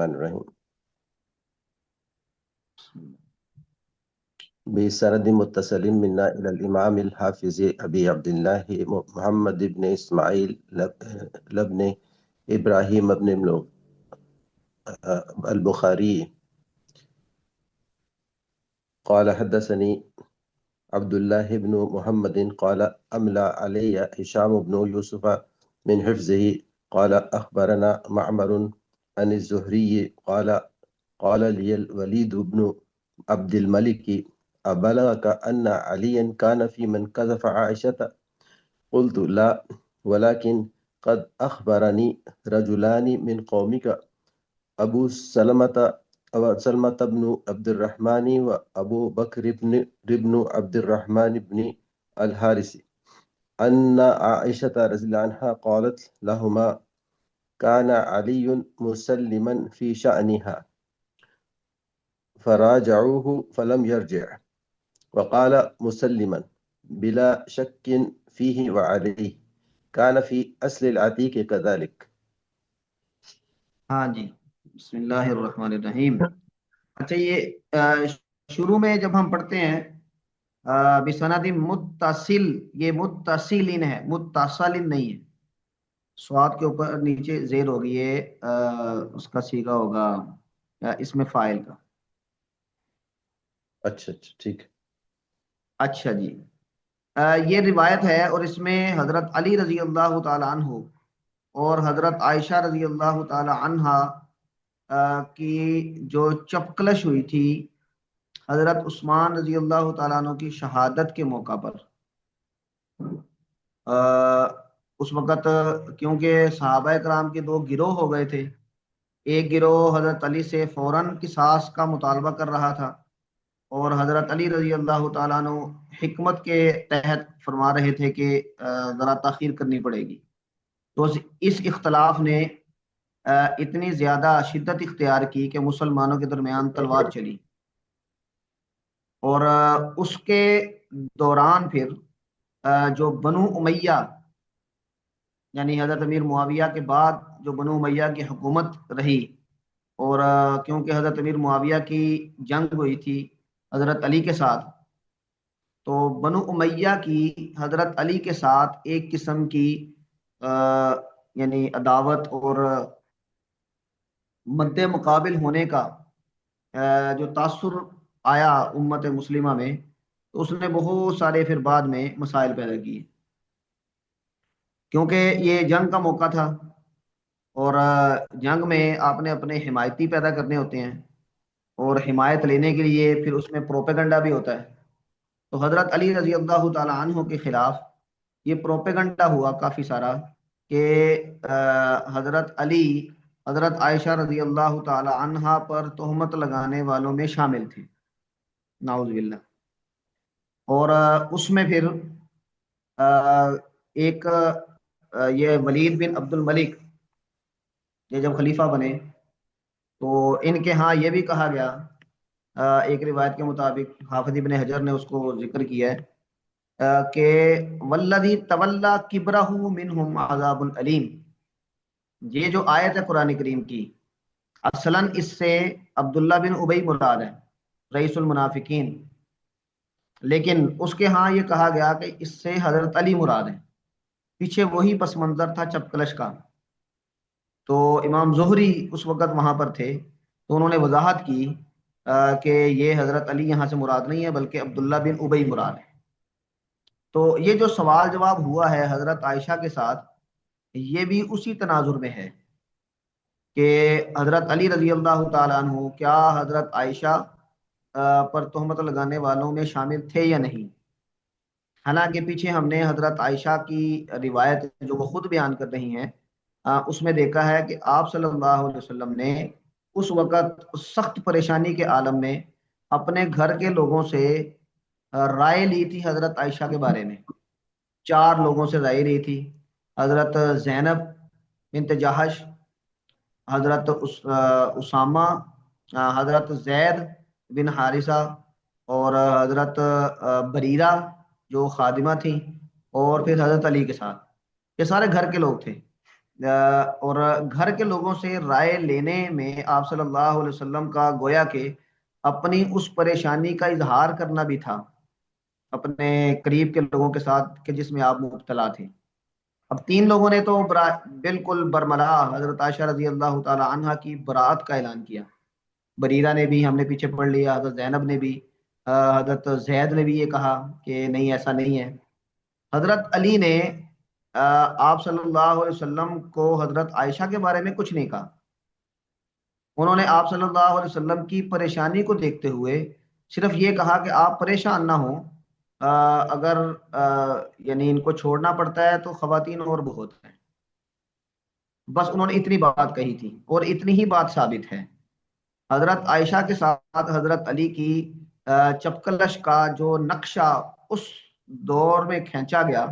الرحمن الرحیم بسند متصل منا إلى الإمام الحافظ أبي عبد الله محمد بن إسماعيل لبن إبراهيم بن البخاري قال حدثني عبد الله بن محمد قال أملى علي هشام بن يوسف من حفظه قال أخبرنا معمر عن الزهري قال لي الوليد بن عبد الملك أبلغك أن عليا كان في من قذف عائشة قلت لا ولكن قد أخبرني رجلان من قومك أبو سلمة بن عبد الرحمن وأبو بكر بن عبد الرحمن بن الحارث أن عائشة رضي الله عنها قالت لهما كان علي مسلما في شأنها فراجعوه فلم يرجع وقال مسلما بلا شك فيه وعليه كان في أصل العتيق كذلك. ہاں جی، بسم اللہ الرحمن الرحیم. اچھا، یہ شروع میں جب ہم پڑھتے ہیں بسند متصل، یہ متصلین ہے، متصلین نہیں ہے. سواد کے اوپر نیچے زیر ہوگی، یہ اس کا صیغہ ہوگا اس میں فاعل کا. اچھا ٹھیک. اچھا جی، یہ روایت ہے اور اس میں حضرت علی رضی اللہ تعالی عنہ اور حضرت عائشہ رضی اللہ تعالی عنہا کی جو چپکلش ہوئی تھی حضرت عثمان رضی اللہ تعالیٰ عنہ کی شہادت کے موقع پر. اس وقت کیونکہ صحابہ کرام کے دو گروہ ہو گئے تھے. ایک گروہ حضرت علی سے فوراً قصاص کا مطالبہ کر رہا تھا اور حضرت علی رضی اللہ تعالیٰ عنہ حکمت کے تحت فرما رہے تھے کہ ذرا تاخیر کرنی پڑے گی. تو اس اختلاف نے اتنی زیادہ شدت اختیار کی کہ مسلمانوں کے درمیان تلوار چلی، اور اس کے دوران پھر جو بنو امیہ، یعنی حضرت امیر معاویہ کے بعد جو بنو امیہ کی حکومت رہی، اور کیونکہ حضرت امیر معاویہ کی جنگ ہوئی تھی حضرت علی کے ساتھ، تو بنو امیہ کی حضرت علی کے ساتھ ایک قسم کی یعنی عداوت اور مد مقابل ہونے کا جو تاثر آیا امت مسلمہ میں، تو اس نے بہت سارے پھر بعد میں مسائل پیدا کیے. کیونکہ یہ جنگ کا موقع تھا اور جنگ میں آپ نے اپنے حمایتی پیدا کرنے ہوتے ہیں، اور حمایت لینے کے لیے پھر اس میں پروپیگنڈا بھی ہوتا ہے. تو حضرت علی رضی اللہ تعالی عنہ کے خلاف یہ پروپیگنڈا ہوا کافی سارا کہ حضرت علی حضرت عائشہ رضی اللہ تعالی عنہا پر تہمت لگانے والوں میں شامل تھے، نعوذ باللہ. اور اس میں پھر ایک یہ ولید بن عبد الملک یہ جب خلیفہ بنے تو ان کے ہاں یہ بھی کہا گیا، ایک روایت کے مطابق حافظ ابن حجر نے اس کو ذکر کیا ہے کہ والذی تولا کبرہ منہم عذاب علیم. یہ جو آیت ہے قرآن کریم کی، اصلاً اس سے عبداللہ بن ابی مراد ہے، رئیس المنافقین، لیکن اس کے ہاں یہ کہا گیا کہ اس سے حضرت علی مراد ہے. پیچھے وہی پس منظر تھا چپکلش کا. تو امام زہری اس وقت وہاں پر تھے، تو انہوں نے وضاحت کی کہ یہ حضرت علی یہاں سے مراد نہیں ہے بلکہ عبداللہ بن ابی مراد ہے. تو یہ جو سوال جواب ہوا ہے حضرت عائشہ کے ساتھ، یہ بھی اسی تناظر میں ہے کہ حضرت علی رضی اللہ تعالیٰ عنہ کیا حضرت عائشہ پر تہمت لگانے والوں میں شامل تھے یا نہیں. حالانکہ پیچھے ہم نے حضرت عائشہ کی روایت جو وہ خود بیان کر رہی ہیں اس میں دیکھا ہے کہ آپ صلی اللہ علیہ وسلم نے اس وقت سخت پریشانی کے عالم میں اپنے گھر کے لوگوں سے رائے لی تھی حضرت عائشہ کے بارے میں. 4 لوگوں سے رائے لی تھی، حضرت زینب بنت جہش، حضرت اسامہ، حضرت زید بن حارثہ اور حضرت بریرہ جو خادمہ تھیں، اور پھر حضرت علی کے ساتھ. یہ سارے گھر کے لوگ تھے اور گھر کے لوگوں سے رائے لینے میں آپ صلی اللہ علیہ وسلم کا گویا کہ اپنی اس پریشانی کا اظہار کرنا بھی تھا اپنے قریب کے لوگوں کے ساتھ کہ جس میں آپ مبتلا تھے۔ اب تین لوگوں نے تو بالکل برملا حضرت عائشہ رضی اللہ تعالی عنہا کی براءت کا اعلان کیا۔ بریرہ نے بھی، ہم نے پیچھے پڑھ لیا، حضرت زینب نے بھی، حضرت زید نے بھی یہ کہا کہ نہیں ایسا نہیں ہے۔ حضرت علی نے آپ صلی اللہ علیہ وسلم کو حضرت عائشہ کے بارے میں کچھ نہیں کہا۔ انہوں نے آپ صلی اللہ علیہ وسلم کی پریشانی کو دیکھتے ہوئے صرف یہ کہا کہ آپ پریشان نہ ہوں، اگر یعنی ان کو چھوڑنا پڑتا ہے تو خواتین اور بہت ہیں۔ بس انہوں نے اتنی بات کہی تھی اور اتنی ہی بات ثابت ہے۔ حضرت عائشہ کے ساتھ حضرت علی کی چپکلش کا جو نقشہ اس دور میں کھینچا گیا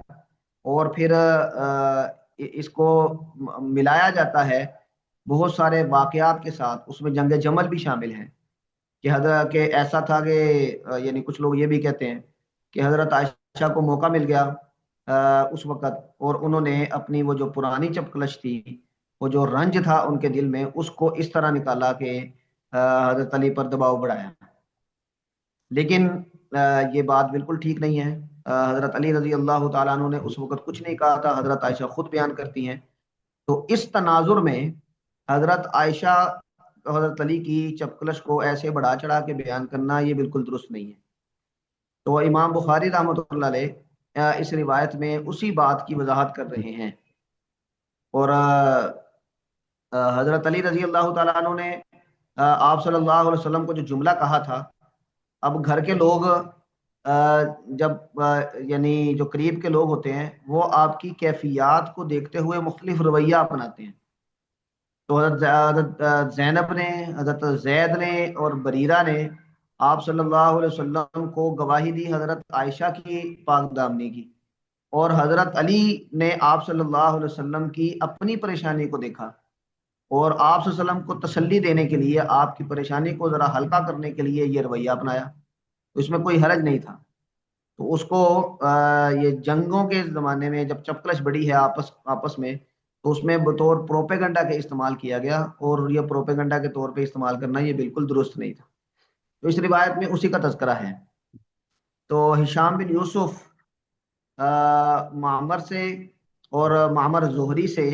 اور پھر اس کو ملایا جاتا ہے بہت سارے واقعات کے ساتھ، اس میں جنگ جمل بھی شامل ہے کہ حضرت کہ ایسا تھا کہ یعنی کچھ لوگ یہ بھی کہتے ہیں کہ حضرت عائشہ کو موقع مل گیا اس وقت، اور انہوں نے اپنی وہ جو پرانی چپکلش تھی، وہ جو رنج تھا ان کے دل میں، اس کو اس طرح نکالا کہ حضرت علی پر دباؤ بڑھایا۔ لیکن یہ بات بالکل ٹھیک نہیں ہے۔ حضرت علی رضی اللہ تعالیٰ عنہ نے اس وقت کچھ نہیں کہا تھا، حضرت عائشہ خود بیان کرتی ہیں۔ تو اس تناظر میں حضرت عائشہ حضرت علی کی چپکلش کو ایسے بڑھا چڑھا کے بیان کرنا یہ بالکل درست نہیں ہے۔ تو امام بخاری رحمۃ اللہ علیہ اس روایت میں اسی بات کی وضاحت کر رہے ہیں۔ اور حضرت علی رضی اللہ تعالیٰ عنہ نے آپ صلی اللہ علیہ وسلم کو جو جملہ کہا تھا، اب گھر کے لوگ جب یعنی جو قریب کے لوگ ہوتے ہیں وہ آپ کی کیفیات کو دیکھتے ہوئے مختلف رویہ اپناتے ہیں۔ تو حضرت زینب نے، حضرت زید نے اور بریرہ نے آپ صلی اللہ علیہ وسلم کو گواہی دی حضرت عائشہ کی پاک دامنی کی، اور حضرت علی نے آپ صلی اللہ علیہ وسلم کی اپنی پریشانی کو دیکھا اور آپ صلی اللہ علیہ وسلم کو تسلی دینے کے لیے، آپ کی پریشانی کو ذرا ہلکا کرنے کے لیے یہ رویہ اپنایا۔ تو اس میں کوئی حرج نہیں تھا۔ تو اس کو یہ جنگوں کے زمانے میں جب چپکلش بڑی ہے آپس میں، تو اس میں بطور پروپیگنڈا کے استعمال کیا گیا، اور یہ پروپیگنڈا کے طور پہ استعمال کرنا یہ بالکل درست نہیں تھا۔ تو اس روایت میں اسی کا تذکرہ ہے۔ تو ہشام بن یوسف معمر سے اور معمر زہری سے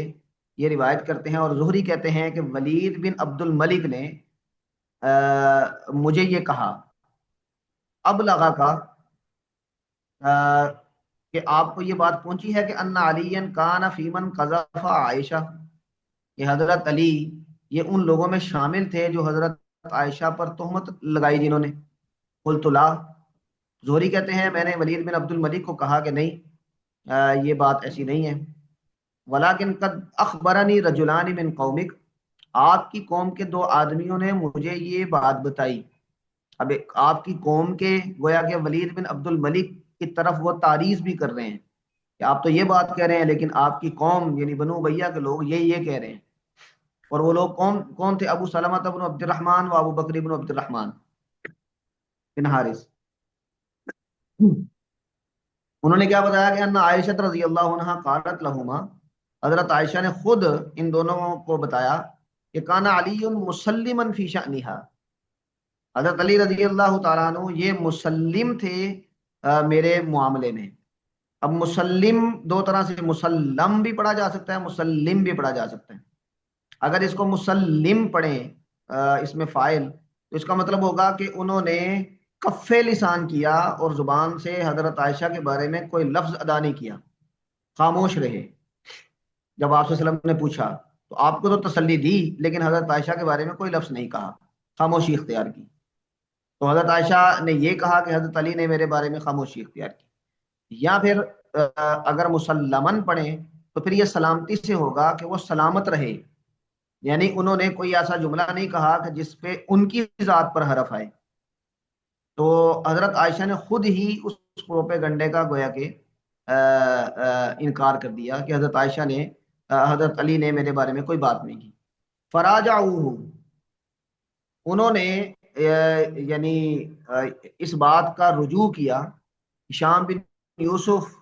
یہ روایت کرتے ہیں، اور زہری کہتے ہیں کہ ولید بن عبد الملک نے مجھے یہ کہا، اب لگا کا کہ آپ کو یہ بات پہنچی ہے کہ ان علی کان فی من قذف عائشہ، کہ حضرت علی یہ ان لوگوں میں شامل تھے جو حضرت عائشہ پر تہمت لگائی جنہوں نے۔ قلت لا، زہری کہتے ہیں میں نے ولید بن عبد الملک کو کہا کہ نہیں، یہ بات ایسی نہیں ہے۔ ولیکن قد اخبرنی رجلان من قومک، آپ کی قوم کے دو آدمیوں نے مجھے یہ بات بتائی۔ اب آپ کی قوم کے گویا کہ ولید بن عبد الملک کی طرف وہ تعریض بھی کر رہے ہیں کہ آپ تو یہ بات کہہ رہے ہیں، لیکن آپ کی قوم یعنی بنو امیہ کے لوگ یہ کہہ رہے ہیں۔ اور وہ لوگ کون تھے؟ ابو سلمہ بن عبد الرحمن و ابو بکر بن عبد الرحمن بن حارث۔ انہوں نے کیا بتایا کہ ان عائشہ رضی اللہ عنہا قالت لہما، حضرت عائشہ نے خود ان دونوں کو بتایا کہ کان علی مسلما فی شأنہا، حضرت علی رضی اللہ تعالیٰ عنہ یہ مسلم تھے میرے معاملے میں۔ اب مسلم دو طرح سے، مسلم بھی پڑھا جا سکتا ہے، مسلم بھی پڑھا جا سکتا ہے۔ اگر اس کو مسلم پڑھیں اس میں فاعل، تو اس کا مطلب ہوگا کہ انہوں نے کف لسان کیا اور زبان سے حضرت عائشہ کے بارے میں کوئی لفظ ادا نہیں کیا، خاموش رہے۔ جب آپ صلی اللہ علیہ وسلم نے پوچھا تو آپ کو تو تسلی دی، لیکن حضرت عائشہ کے بارے میں کوئی لفظ نہیں کہا، خاموشی اختیار کی۔ تو حضرت عائشہ نے یہ کہا کہ حضرت علی نے میرے بارے میں خاموشی اختیار کی۔ یا پھر اگر مسلمن پڑھیں تو پھر یہ سلامتی سے ہوگا کہ وہ سلامت رہے، یعنی انہوں نے کوئی ایسا جملہ نہیں کہا کہ جس پہ ان کی ذات پر حرف آئے۔ تو حضرت عائشہ نے خود ہی اس پروپیگنڈے کا گویا کہ انکار کر دیا کہ حضرت عائشہ نے حضرت علی نے میرے بارے میں کوئی بات نہیں کی۔ فراجعوہ، انہوں نے یعنی اس بات کا رجوع کیا، ہشام بن یوسف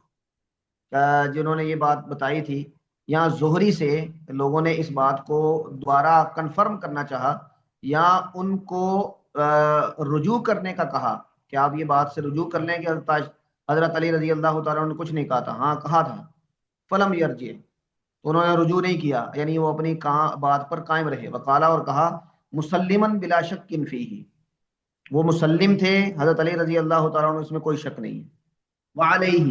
جنہوں نے یہ بات بتائی تھی، یا زہری سے لوگوں نے اس بات کو دوبارہ کنفرم کرنا چاہا یا ان کو رجوع کرنے کا کہا کہ آپ یہ بات سے رجوع کر لیں کہ حضرت علی رضی اللہ تعالیٰ نے کچھ نہیں کہا تھا، ہاں کہا تھا، فلم یرجع، تو انہوں نے رجوع نہیں کیا، یعنی وہ اپنی بات پر قائم رہے، وقالا، اور کہا مسلمن بلا شک فیہ، وہ مسلم تھے حضرت علی رضی اللہ تعالیٰ عنہ، اس میں کوئی شک نہیں ہے، وعلیہ،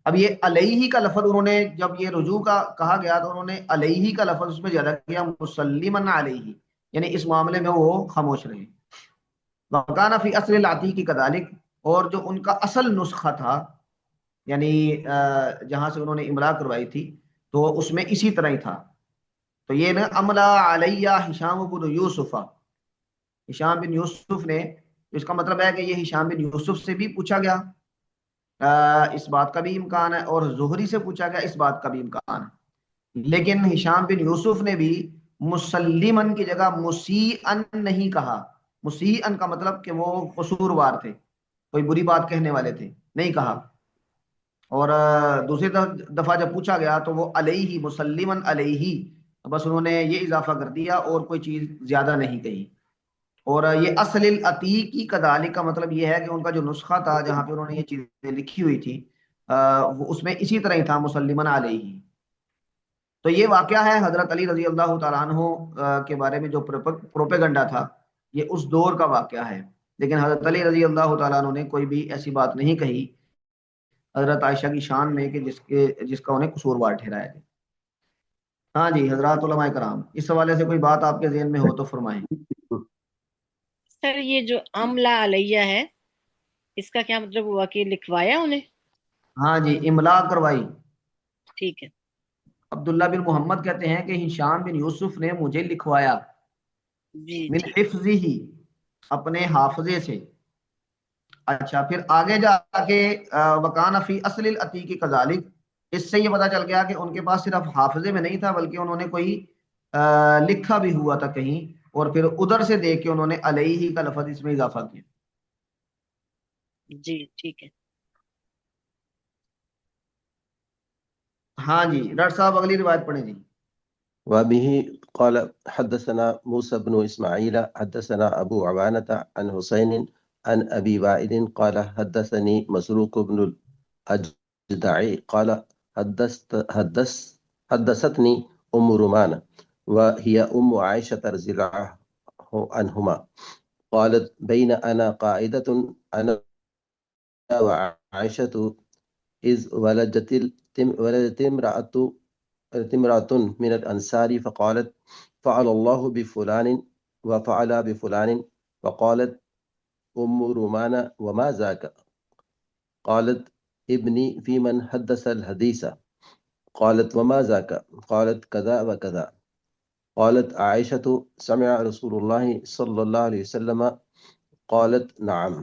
اب یہ علیہ کا لفظ انہوں نے جب یہ رجوع کا کہا گیا تو انہوں نے علیہ کا لفظ اس میں زیادہ کیا، مسلمن علیہ، یعنی اس معاملے میں وہ خاموش رہے۔ وکانہ فی اصل العتیق کذالک، اور جو ان کا اصل نسخہ تھا، یعنی جہاں سے انہوں نے املا کروائی تھی، تو اس میں اسی طرح ہی تھا۔ تو یہ نا املا علیہ ہشام بن یوسف، ہشام بن یوسف نے، اس کا مطلب ہے کہ یہ ہشام بن یوسف سے بھی پوچھا گیا، اس بات کا بھی امکان ہے، اور زہری سے پوچھا گیا، اس بات کا بھی امکان ہے، لیکن ہشام بن یوسف نے بھی مسلمن کی جگہ مسیئن نہیں کہا۔ مسیئن کا مطلب کہ وہ قصوروار تھے، کوئی بری بات کہنے والے تھے، نہیں کہا۔ اور دوسری دفعہ جب پوچھا گیا تو وہ علیہ، مسلمن علیہ، بس انہوں نے یہ اضافہ کر دیا اور کوئی چیز زیادہ نہیں کہی۔ اور یہ اصل العتیقی کذالک کا مطلب یہ ہے کہ ان کا جو نسخہ تھا جہاں پہ انہوں نے یہ چیزیں لکھی ہوئی تھی، وہ اس میں اسی طرح ہی تھا، مسلمن علیہ۔ تو یہ واقعہ ہے حضرت علی رضی اللہ تعالیٰ عنہ کے بارے میں جو پروپیگنڈا تھا، یہ اس دور کا واقعہ ہے، لیکن حضرت علی رضی اللہ تعالیٰ عنہ نے کوئی بھی ایسی بات نہیں کہی حضرت عائشہ کی شان میں کہ جس کا انہیں قصوروار ٹھہرایا جائے۔ ہاں جی حضرات علماء کرام، اس حوالے سے کوئی بات آپ کے ذہن میں ہو تو فرمائیں۔ سر یہ جو عملہ علیہ ہے، اس کا کیا مطلب ہوا کہ لکھوایا انہیں؟ ہاں جی، املا کروائی۔ ٹھیک ہے۔ عبداللہ بن محمد کہتے ہیں کہ ہشام بن یوسف نے مجھے لکھوایا، جی من ٹھیک۔ حفظہ، اپنے حافظے سے۔ اچھا، پھر آگے جا کے وکان فی اصل العتیق کذالک، اس سے یہ پتا چل گیا کہ ان کے پاس صرف حافظے میں نہیں تھا بلکہ انہوں نے کوئی لکھا بھی ہوا تھا کہیں، اور پھر ادھر سے دیکھ کے انہوں نے علیہ کا لفظ اس میں اضافہ کیا۔ جی ٹھیک ہے۔ ہاں جی ڈاکٹر صاحب اگلی روایت پڑھیں جی۔ وبه قال حدثنا موسى بن إسماعيل حدثنا أبو عوانة عن حسين عن أبي وائل قال حدثني مسروق بن الأجدعي قال حدثتني رومان وهي عائشة رضي الله عنهما قالت بين أنا قاعدة أنا وعائشة إذ ولدت امرأة من الأنصار فقالت فعل الله بفلان وفعل بفلان، فقالت رومان وما ذاك؟ قالت ابني في من حدث الحديث. قالت وما ذاك؟ قالت كذا وكذا. قالت عائشة سمع رسول الله صلى الله عليه وسلم؟ قالت نعم.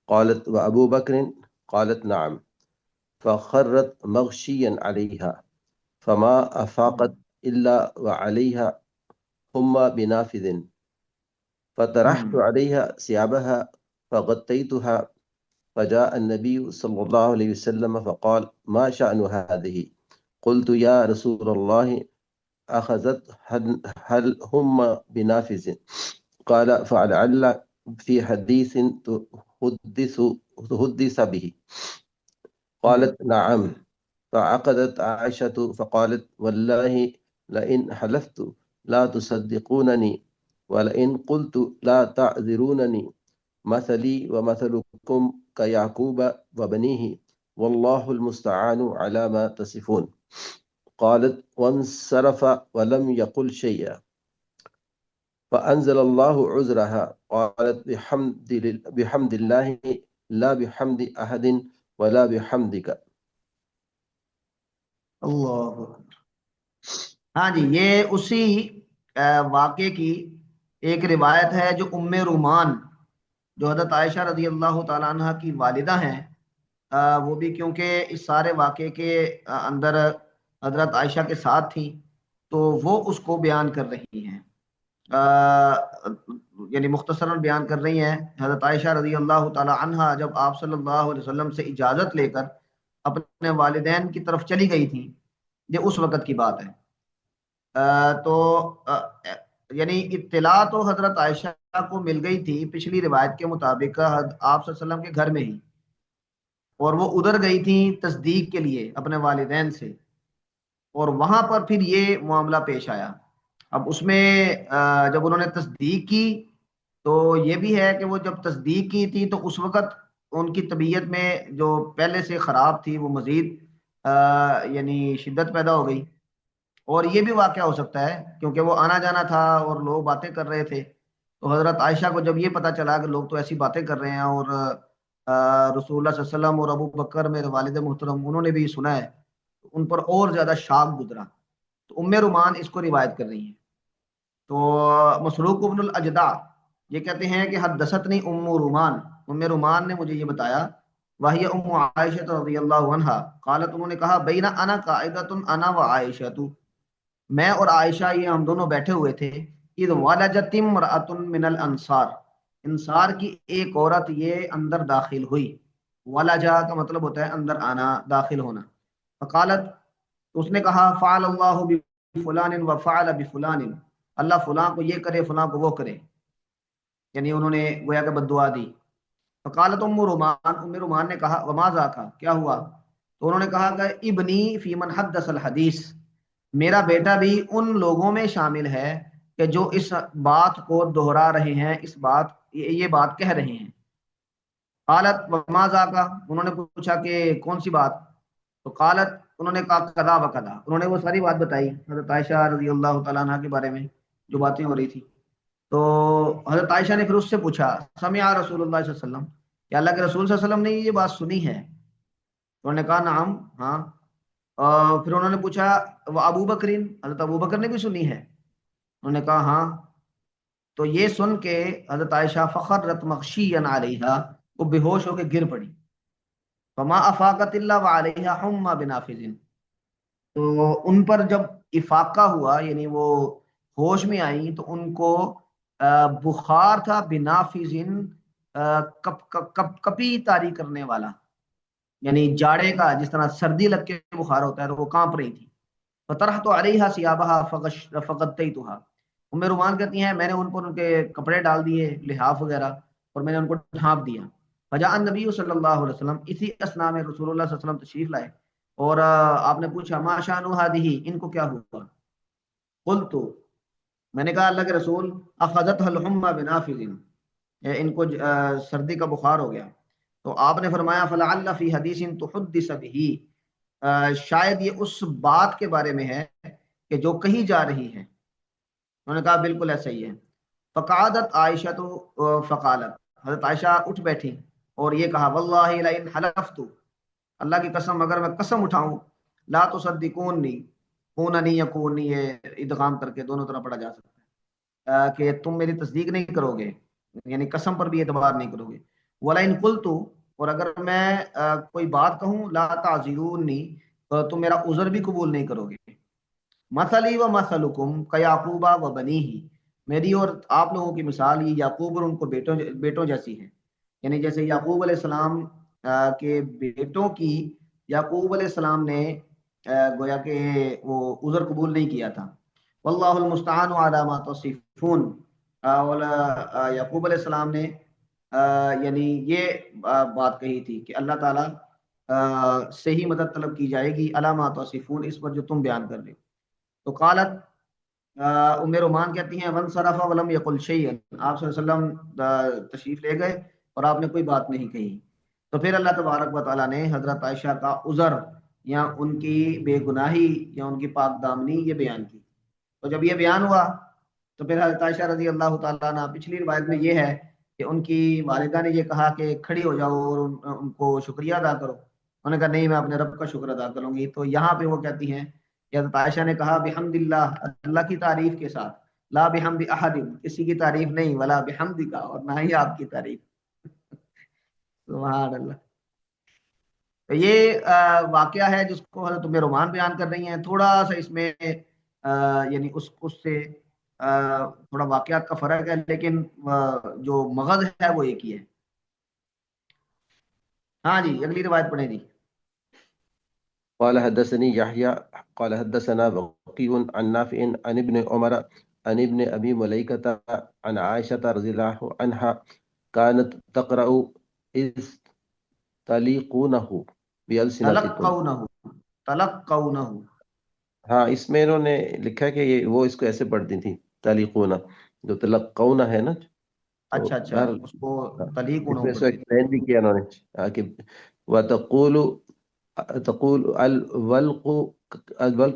قالت وأبو بكر؟ قالت نعم. فخرت مغشيا عليها فما أفاقت إلا وعليها بنافذ، فطرحت عليها ثيابها فغطيتها، فجاء النبي صلى الله عليه وسلم فقال ما شأن هذه؟ قلت يا رسول الله أخذت هل بنافذ؟ قال فلعل في حديث تحدث به. قالت نعم. فعقدت عائشة فقالت والله لئن حلفت لا تصدقونني ولئن قلت لا تعذرونني مثلي ومثلكم كيعقوب وبنيه والله المستعان على ما تصفون. قالت وانصرف ولم يقل شيئا، فأنزل الله عذرها. قالت بحمد الله لا بحمد أحد ولا بحمدك. اللہ اکبر۔ ہاں جی، یہ اسی واقعے کی ایک روایت ہے جو ام رومان، جو حضرت عائشہ رضی اللہ تعالیٰ عنہ کی والدہ ہیں، وہ بھی کیونکہ اس سارے واقعے کے اندر حضرت عائشہ کے ساتھ تھیں تو وہ اس کو بیان کر رہی ہیں، یعنی مختصراً بیان کر رہی ہیں۔ حضرت عائشہ رضی اللہ تعالیٰ عنہ جب آپ صلی اللہ علیہ وسلم سے اجازت لے کر اپنے والدین کی طرف چلی گئی تھی یہ اس وقت کی بات ہے۔ تو یعنی اطلاع تو حضرت عائشہ کو مل گئی تھی پچھلی روایت کے مطابق آپ صلی اللہ علیہ وسلم کے گھر میں ہی، اور وہ ادھر گئی تھی تصدیق کے لیے اپنے والدین سے، اور وہاں پر پھر یہ معاملہ پیش آیا۔ اب اس میں جب انہوں نے تصدیق کی تو یہ بھی ہے کہ وہ جب تصدیق کی تھی تو اس وقت ان کی طبیعت میں جو پہلے سے خراب تھی وہ مزید یعنی شدت پیدا ہو گئی۔ اور یہ بھی واقعہ ہو سکتا ہے کیونکہ وہ آنا جانا تھا اور لوگ باتیں کر رہے تھے، تو حضرت عائشہ کو جب یہ پتا چلا کہ لوگ تو ایسی باتیں کر رہے ہیں اور رسول اللہ صلی اللہ علیہ وسلم اور ابو بکر میرے والد محترم انہوں نے بھی سنا ہے، تو ان پر اور زیادہ شاک گزرا۔ تو ام رومان اس کو روایت کر رہی ہیں۔ تو مسروق ابن الاجدع یہ کہتے ہیں کہ حدثتنی ام رومان نے مجھے یہ بتایا، وہی ام عائشہ رضی اللہ عنہا قالت، انہوں نے کہا بین انا قاعدۃ انا و عائشہ، میں اور عائشہ یہ ہم دونوں بیٹھے ہوئے تھے، اذ ولجت امرأۃ من الانصار، انصار کی ایک عورت یہ اندر داخل ہوئی۔ ولجا کا مطلب ہوتا ہے اندر آنا، داخل ہونا۔ فقالت، اس نے کہا فعل اللہ بفلان وفعل بفلان، اللہ فلاں کو یہ کرے فلاں کو وہ کرے، یعنی انہوں نے گویا کہ بد دعا دی۔ فقالت ام رومان نے کہا وما ذاک، کیا ہوا؟ تو انہوں نے کہا کہ ابنی فی من حدث الحدیث، میرا بیٹا بھی ان لوگوں میں شامل ہے کہ جو اس بات کو دہرا رہے ہیں، اس بات یہ بات کہہ رہے ہیں۔ قالت وما ذاک، انہوں نے پوچھا کہ کون سی بات؟ تو قالت، انہوں نے کہا کذا و کذا، انہوں نے وہ ساری بات بتائی حضرت عائشہ رضی اللہ تعالیٰ عنہ کے بارے میں جو باتیں ہو رہی تھی۔ تو حضرت عائشہ نے پھر اس سے پوچھا سمع رسول اللہ صلی اللہ علیہ وسلم، کہ اللہ کے رسول صلی اللہ علیہ وسلم نے یہ بات سنی ہے؟ انہوں نے کہا نعم، ہاں۔ پھر انہوں نے پوچھا وہ ابو بکرین، حضرت ابو بکر نے بھی سنی ہے؟ انہوں نے کہا ہاں۔ تو یہ سن کے حضرت عائشہ فخرت مغشیا علیہا، وہ بے ہوش ہو کے گر پڑی۔ فما افاقت اللہ وعلیہا حمى بنافذ، تو ان پر جب افاقہ ہوا یعنی وہ ہوش میں آئی تو ان کو بخار تھا، بنافذ کپی طاری کرنے والا، یعنی جاڑے کا جس طرح سردی لگ کے بخار ہوتا ہے تو وہ کانپ رہی تھی۔ فطرحت علیہا ثیابها فغطیتها، ام رومان کہتی ہیں میں نے ان پر ان کے کپڑے ڈال دیے، لحاف وغیرہ، اور میں نے ان کو ڈھانپ دیا۔ فجاء النبی صلی اللہ علیہ وسلم، اسی اسنا میں رسول اللہ صلی اللہ علیہ وسلم تشریف لائے، اور آپ نے پوچھا ما شأن هذه، ان کو کیا ہوا؟ قلت، میں نے کہا اللہ کے رسول اخذتها الحمى بنافذ، ان کو سردی کا بخار ہو گیا۔ تو آپ نے فرمایا فلعل فی حدیث تحدث به، شاید یہ اس بات کے بارے میں ہے کہ جو کہی جا رہی ہے۔ انہوں نے کہا بالکل ایسا ہی ہے۔ فقعدت عائشہ تو فقالت، حضرت عائشہ اٹھ بیٹھی اور یہ کہا واللہ لئن حلفت، اللہ کی قسم اگر میں قسم اٹھاؤں، لا تصدقونی، کوننی یکونی، یہ ادغام کر کے دونوں طرح پڑھا جا سکتا ہے، کہ تم میری تصدیق نہیں کرو گے، یعنی قسم پر بھی اعتبار نہیں کرو گے۔ ولئن قلت، اور اگر میں کوئی بات کہوں، لا تعذرونی، تم میرا عذر بھی قبول نہیں کرو گے۔ مثلی و مثلکم کیعقوب و بنیہ، میری اور آپ لوگوں کی مثال یہ یعقوب اور ان کو بیٹوں جیسی ہے، یعنی جیسے یعقوب علیہ السلام کے بیٹوں کی یعقوب علیہ السلام نے گویا کہ وہ عذر قبول نہیں کیا تھا۔ واللہ المستعان علی ما تصفون، اور یعقوب علیہ السلام نے یعنی یہ بات کہی تھی کہ اللہ تعالیٰ سے ہی مدد طلب کی جائے گی، علی ما تصفون، اس پر جو تم بیان کر رہے ہو۔ تو قالت، ام رومان کہتی ہیں وانصرف ولم یقل شیئا، آپ صلی اللہ علیہ وسلم تشریف لے گئے اور آپ نے کوئی بات نہیں کہی۔ تو پھر اللہ تبارک و تعالیٰ نے حضرت عائشہ کا عذر یا ان کی بے گناہی یا ان کی پاک دامنی یہ بیان کی۔ تو جب یہ بیان ہوا تو پھر حضرت عائشہ رضی اللہ تعالیٰ عنہ، پچھلی روایت میں یہ ہے کہ ان کی والدہ نے یہ کہا کہ کھڑی ہو جاؤ اور ان کو شکریہ ادا کرو، انہوں نے کہا نہیں میں اپنے رب کا شکر ادا کروں گی۔ تو یہاں پہ وہ کہتی ہیں کہ حضرت عائشہ نے کہا بحمد اللہ، اللہ کی تعریف کے ساتھ، لا بحمد احد، کسی کی تعریف نہیں، ولا بحمد کا، اور نہ ہی آپ کی تعریف۔ سبحان اللہ۔ تو یہ واقعہ ہے جس کو حضرت ام رومان بیان کر رہی ہیں۔ تھوڑا سا اس میں یعنی اس سے تھوڑا واقعات کا فرق ہے، لیکن جو مغز ہے وہ ایک ہی ہے۔ ہاں جی، اگلی روایت پڑھیں جی۔ قال حدثني يحيى قال حدثنا وكيع عن نافع عن ابن عمر عن ابن أبي مليكة عن عائشة رضي الله عنها كانت تقرأ إذ تليقونه بألسنتكم. تلقونه، تلقونه. ہاں اس میں انہوں نے لکھا ہے کہ وہ اس کو ایسے پڑھتی تھی تلیقونہ، جو تلقونہ ہے نا، تو اچھا اچھا، بہر اس کو ہاں، اس تلیقونه میں اس کو پڑھتی تھی. ایکسپلین بھی کیا انہوں نے کہ وتقول تقول الولق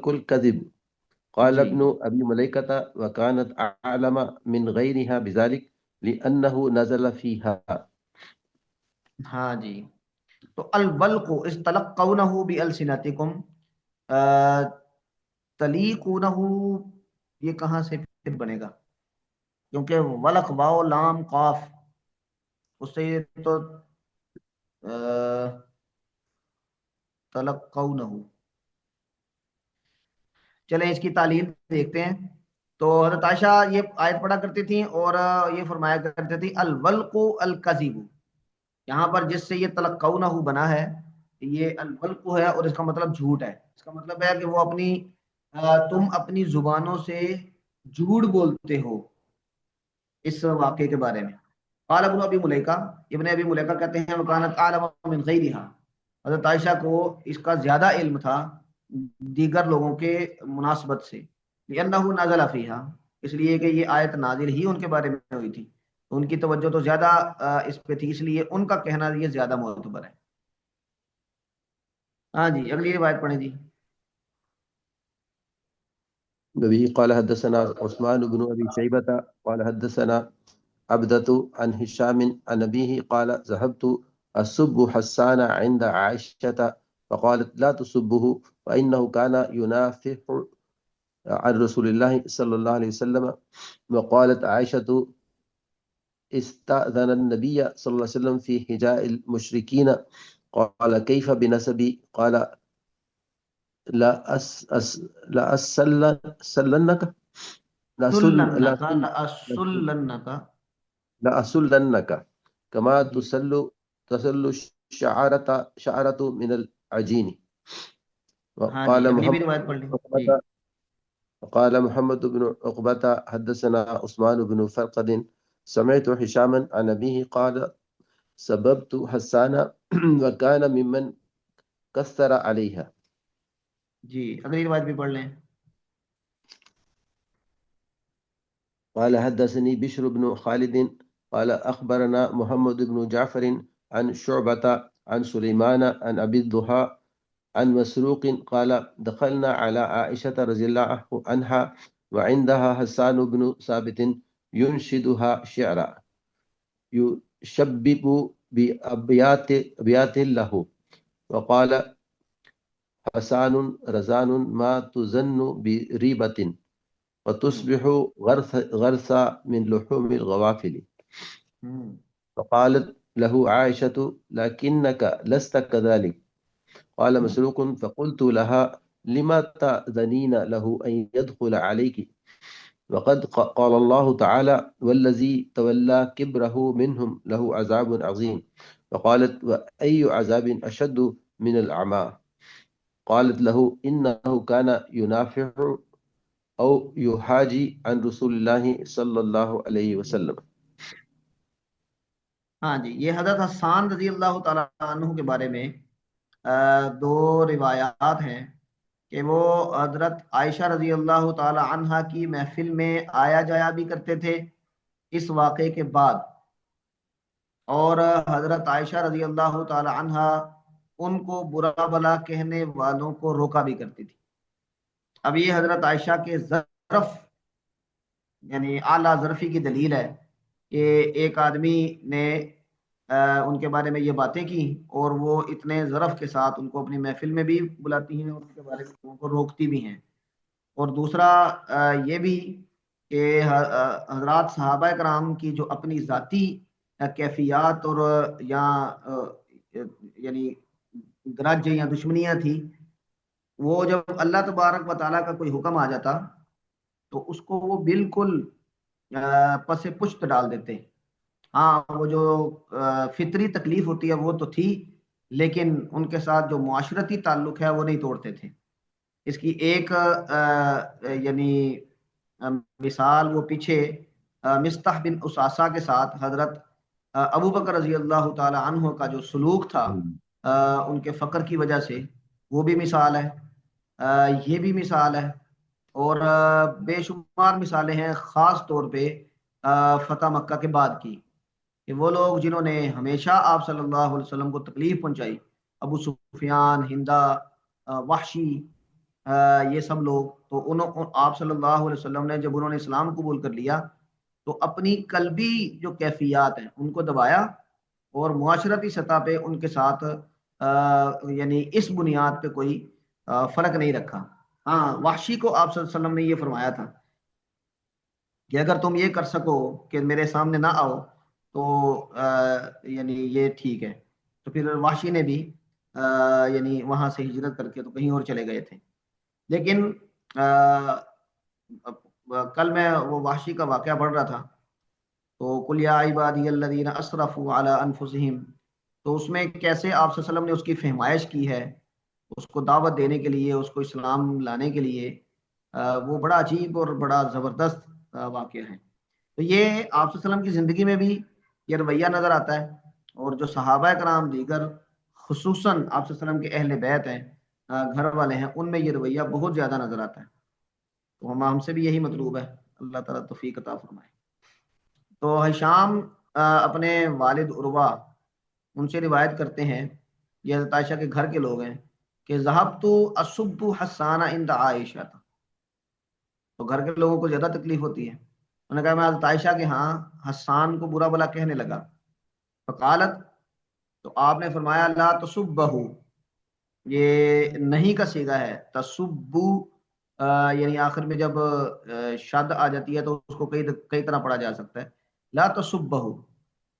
الكذب. قال جی ابن ابي مليكة وكانت اعلم من غيرها بذلك لانه نزل فيها. ہاں جی. تو البلق اس تلقونہ بالسنتکم، تلیقونہ یہ کہاں سے پھر بنے گا؟ کیونکہ ولق واو لام قاف، اس سے یہ تو تلقونہ. چلیں اس کی تعلیل دیکھتے ہیں. تو حضرت عائشہ یہ آیت پڑھا کرتی تھیں اور یہ فرمایا کرتی تھی الولق الکذب. یہاں پر جس سے یہ تلقونہ بنا ہے، یہ الولق ہے اور اس کا مطلب جھوٹ ہے. اس کا مطلب ہے کہ وہ اپنی تم اپنی زبانوں سے جھوٹ بولتے ہو اس واقعے کے بارے میں. قال ابن ابی ملیکہ، ابن ابی ملیکہ کہتے ہیں وکانت اعلم من غیرها، حضرت عائشہ کو اس کا زیادہ علم تھا دیگر لوگوں کے مناسبت سے. لأنہ نزل فیہا، اس لیے کہ یہ آیت نازل ہی ان کے بارے میں ہوئی تھی، ان کی توجہ تو زیادہ اس پہ تھی، اس لیے ان کا کہنا یہ زیادہ معتبر ہے. ہاں جی اگلی روایت پڑھیں جی. نبی قال حدثنا عثمان بن ابي شيبة قال حدثنا عبدة عن هشام عن أبيه قال ذهبت أسب حسان عند عائشة فقالت لا تسبه فإنه كان ينافح عن رسول الله صلى الله عليه وسلم. وقالت عائشة استأذن النبي صلى الله عليه وسلم في هجاء المشركين قال كيف بنسبي؟ قال لا أسلنك لأسلنك كما تسل شعرة من العجين. ہاں جی وقال اگلی بھی محمد روایت پڑھ لیں جی. وقال محمد بن عقبة حدثنا عثمان بن فرقد سمعت هشاما عن أبيه قال سببت حسان وكان ممن كثر عليها. جی اگلی روایت بھی پڑھ لیں. قال حدثني بشر بن خالد قال أخبرنا محمد بن جعفر عن شعبة عن سليمان عن أبي الضحى عن مسروق قال دخلنا على عائشة رضي الله عنها وعندها حسان بن ثابت ينشدها شعرا يشبب بأبيات له. وقال حسان رزان ما تزن بريبة وتصبح غرثا من لحوم الغوافل. فقالت له عائشة لكنك لست كذلك. قال مسروق فقلت لها لما تأذنين له أن يدخل عليك وقد قال الله تعالى والذي تولى كبره منهم له عذاب عظيم. فقالت وأي عذاب أشد من الأعمى؟ قالت له إنه كان ينافح أو يحاجي عن رسول الله صلى الله عليه وسلم. ہاں جی یہ حضرت حسان رضی اللہ تعالیٰ عنہ کے بارے میں دو روایات ہیں کہ وہ حضرت عائشہ رضی اللہ تعالی عنہا کی محفل میں آیا جایا بھی کرتے تھے اس واقعے کے بعد، اور حضرت عائشہ رضی اللہ تعالی عنہا ان کو برا بلا کہنے والوں کو روکا بھی کرتی تھی. اب یہ حضرت عائشہ کے ظرف یعنی اعلیٰ ظرفی کی دلیل ہے کہ ایک آدمی نے ان کے بارے میں یہ باتیں کی اور وہ اتنے ظرف کے ساتھ ان کو اپنی محفل میں بھی بلاتی ہیں اور ان کے بارے میں لوگوں کو روکتی بھی ہیں. اور دوسرا یہ بھی کہ حضرات صحابہ کرام کی جو اپنی ذاتی کیفیات اور یا یعنی گرج یا دشمنیاں تھی، وہ جب اللہ تبارک و تعالیٰ کا کوئی حکم آ جاتا تو اس کو وہ بالکل پس پشت ڈال دیتے. ہاں وہ جو فطری تکلیف ہوتی ہے وہ تو تھی، لیکن ان کے ساتھ جو معاشرتی تعلق ہے وہ نہیں توڑتے تھے۔ اس کی ایک یعنی مثال وہ پیچھے مستح بن اساسہ کے ساتھ حضرت ابو بکر رضی اللہ تعالی عنہ کا جو سلوک تھا ان کے فقر کی وجہ سے، وہ بھی مثال ہے، یہ بھی مثال ہے، اور بے شمار مثالیں ہیں، خاص طور پہ فتح مکہ کے بعد کی، کہ وہ لوگ جنہوں نے ہمیشہ آپ صلی اللہ علیہ وسلم کو تکلیف پہنچائی، ابو سفیان، ہندا، وحشی، یہ سب لوگ، تو آپ صلی اللہ علیہ وسلم نے جب انہوں نے اسلام قبول کر لیا تو اپنی قلبی جو کیفیات ہیں ان کو دبایا، اور معاشرتی سطح پہ ان کے ساتھ یعنی اس بنیاد پہ کوئی فرق نہیں رکھا۔ ہاں، وحشی کو آپ صلی اللہ علیہ وسلم نے یہ فرمایا تھا کہ اگر تم یہ کر سکو کہ میرے سامنے نہ آؤ تو یعنی یہ ٹھیک ہے۔ تو پھر وحشی نے بھی یعنی وہاں سے ہجرت کر کے تو کہیں اور چلے گئے تھے۔ لیکن کل میں وہ وحشی کا واقعہ پڑھ رہا تھا، تو قل یا عبادی الذین اسرفوا علی انفسہم، تو اس میں کیسے آپ صلی اللہ علیہ وسلم نے اس کی فہمائش کی ہے، اس کو دعوت دینے کے لیے، اس کو اسلام لانے کے لیے، وہ بڑا عجیب اور بڑا زبردست واقعہ ہے۔ تو یہ آپ صلی اللہ علیہ وسلم کی زندگی میں بھی یہ رویہ نظر آتا ہے، اور جو صحابہ کرام دیگر خصوصاً آپ صلی اللہ علیہ وسلم کے اہل بیت ہیں، گھر والے ہیں، ان میں یہ رویہ بہت زیادہ نظر آتا ہے۔ تو ہم سے بھی یہی مطلوب ہے، اللہ تعالیٰ توفیق عطا فرمائے۔ تو ہشام اپنے والد عروہ ان سے روایت کرتے ہیں، یہ حضرت عائشہ کے گھر کے لوگ ہیں، کہ ذہبت اصب حسان عند عائشہ، تو گھر کے لوگوں کو زیادہ تکلیف ہوتی ہے، انہوں نے کہا میں حضرت عائشہ کے ہاں حسان کو برا بلا کہنے لگا، فقالت، تو آپ نے فرمایا لا تصبہ، یہ نہیں کا صیغہ ہے، تصبو یعنی آخر میں جب شد آ جاتی ہے تو اس کو کئی طرح پڑھا جا سکتا ہے، لا تصبہ،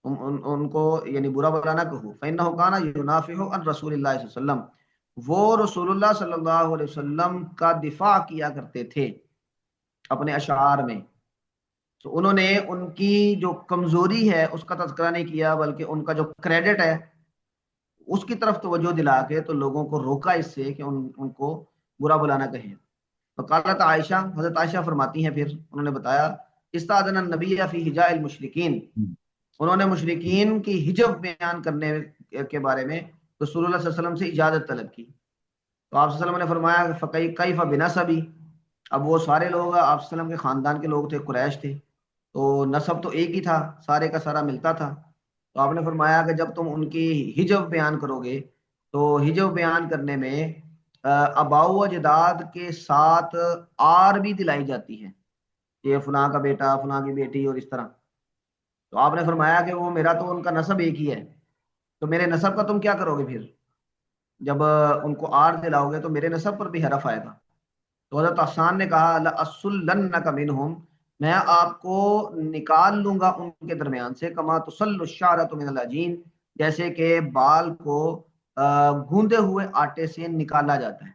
ان کو یعنی برا بلا نہ کہو، فإنہ کان ینافع عن رسول اللہ صلی اللہ علیہ وسلم، وہ رسول اللہ صلی اللہ علیہ وسلم کا دفاع کیا کرتے تھے اپنے اشعار میں، تو انہوں نے ان کی جو کمزوری ہے اس کا تذکرہ نہیں کیا، بلکہ ان کا جو کریڈٹ ہے اس کی طرف توجہ دلا کے تو لوگوں کو روکا اس سے کہ ان کو برا بلا نہ کہیں۔ فقالت عائشہ، حضرت عائشہ فرماتی ہیں، پھر انہوں نے بتایا، استاذن النبی فی حجاء المشرکین، انہوں نے مشرکین کی حجب بیان کرنے کے بارے میں رسول اللہ صلی اللہ علیہ وسلم سے اجازت طلب کی، تو آپ صلی اللہ علیہ وسلم نے فرمایا فکیف بنسبی، اب وہ سارے لوگ آپ صلی اللہ علیہ وسلم کے خاندان کے لوگ تھے، قریش تھے، تو نسب تو ایک ہی تھا، سارے کا سارا ملتا تھا، تو آپ نے فرمایا کہ جب تم ان کی حجب بیان کرو گے تو حجب بیان کرنے میں اباؤ و اجداد کے ساتھ آر بھی دلائی جاتی ہے، یہ فلاں کا بیٹا، فلاں کی بیٹی، اور اس طرح، تو آپ نے فرمایا کہ وہ میرا تو ان کا نسب ایک ہی ہے، تو میرے نسب کا تم کیا کرو گے؟ پھر جب ان کو آر دلاؤ گے تو میرے نسب پر بھی حرف آئے گا۔ تو حضرت حسان نے کہا لأصلنک منہم، میں آپ کو نکال لوں گا ان کے درمیان سے، کما تسل الشعرۃ من العجین، جیسے کہ بال کو گوندے ہوئے آٹے سے نکالا جاتا ہے،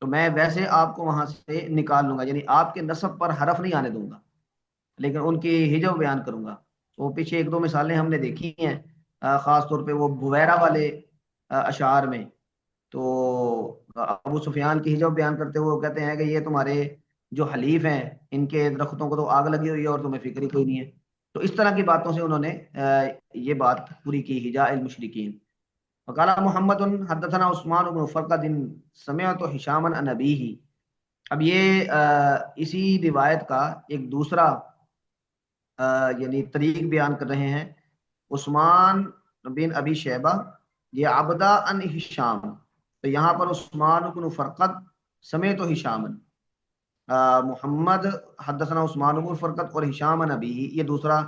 تو میں ویسے آپ کو وہاں سے نکال لوں گا، یعنی آپ کے نسب پر حرف نہیں آنے دوں گا، لیکن ان کی حجب بیان کروں گا۔ تو پیچھے ایک دو مثالیں ہم نے دیکھی ہیں، خاص طور پہ وہ بویرہ والے اشعار میں، تو ابو سفیان کی حجب بیان کرتے ہوئے وہ کہتے ہیں کہ یہ تمہارے جو حلیف ہیں ان کے درختوں کو تو آگ لگی ہوئی ہے اور تمہیں فکر ہی کوئی نہیں ہے، تو اس طرح کی باتوں سے انہوں نے یہ بات پوری کی، حجاء المشرکین۔ وقال محمد حدثنا عثمان بن فرقد سمعت ہشاما عن ابیہ، اب یہ اسی روایت کا ایک دوسرا یعنی طریق بیان کر رہے ہیں، عثمان بن ابی شیبہ، یہ عبدہ ان ہشام، تو یہاں پر عثمان بن فرقد سمیت و ہشام، محمد حدثنا عثمان بن فرقد اور ہشام نبی، یہ دوسرا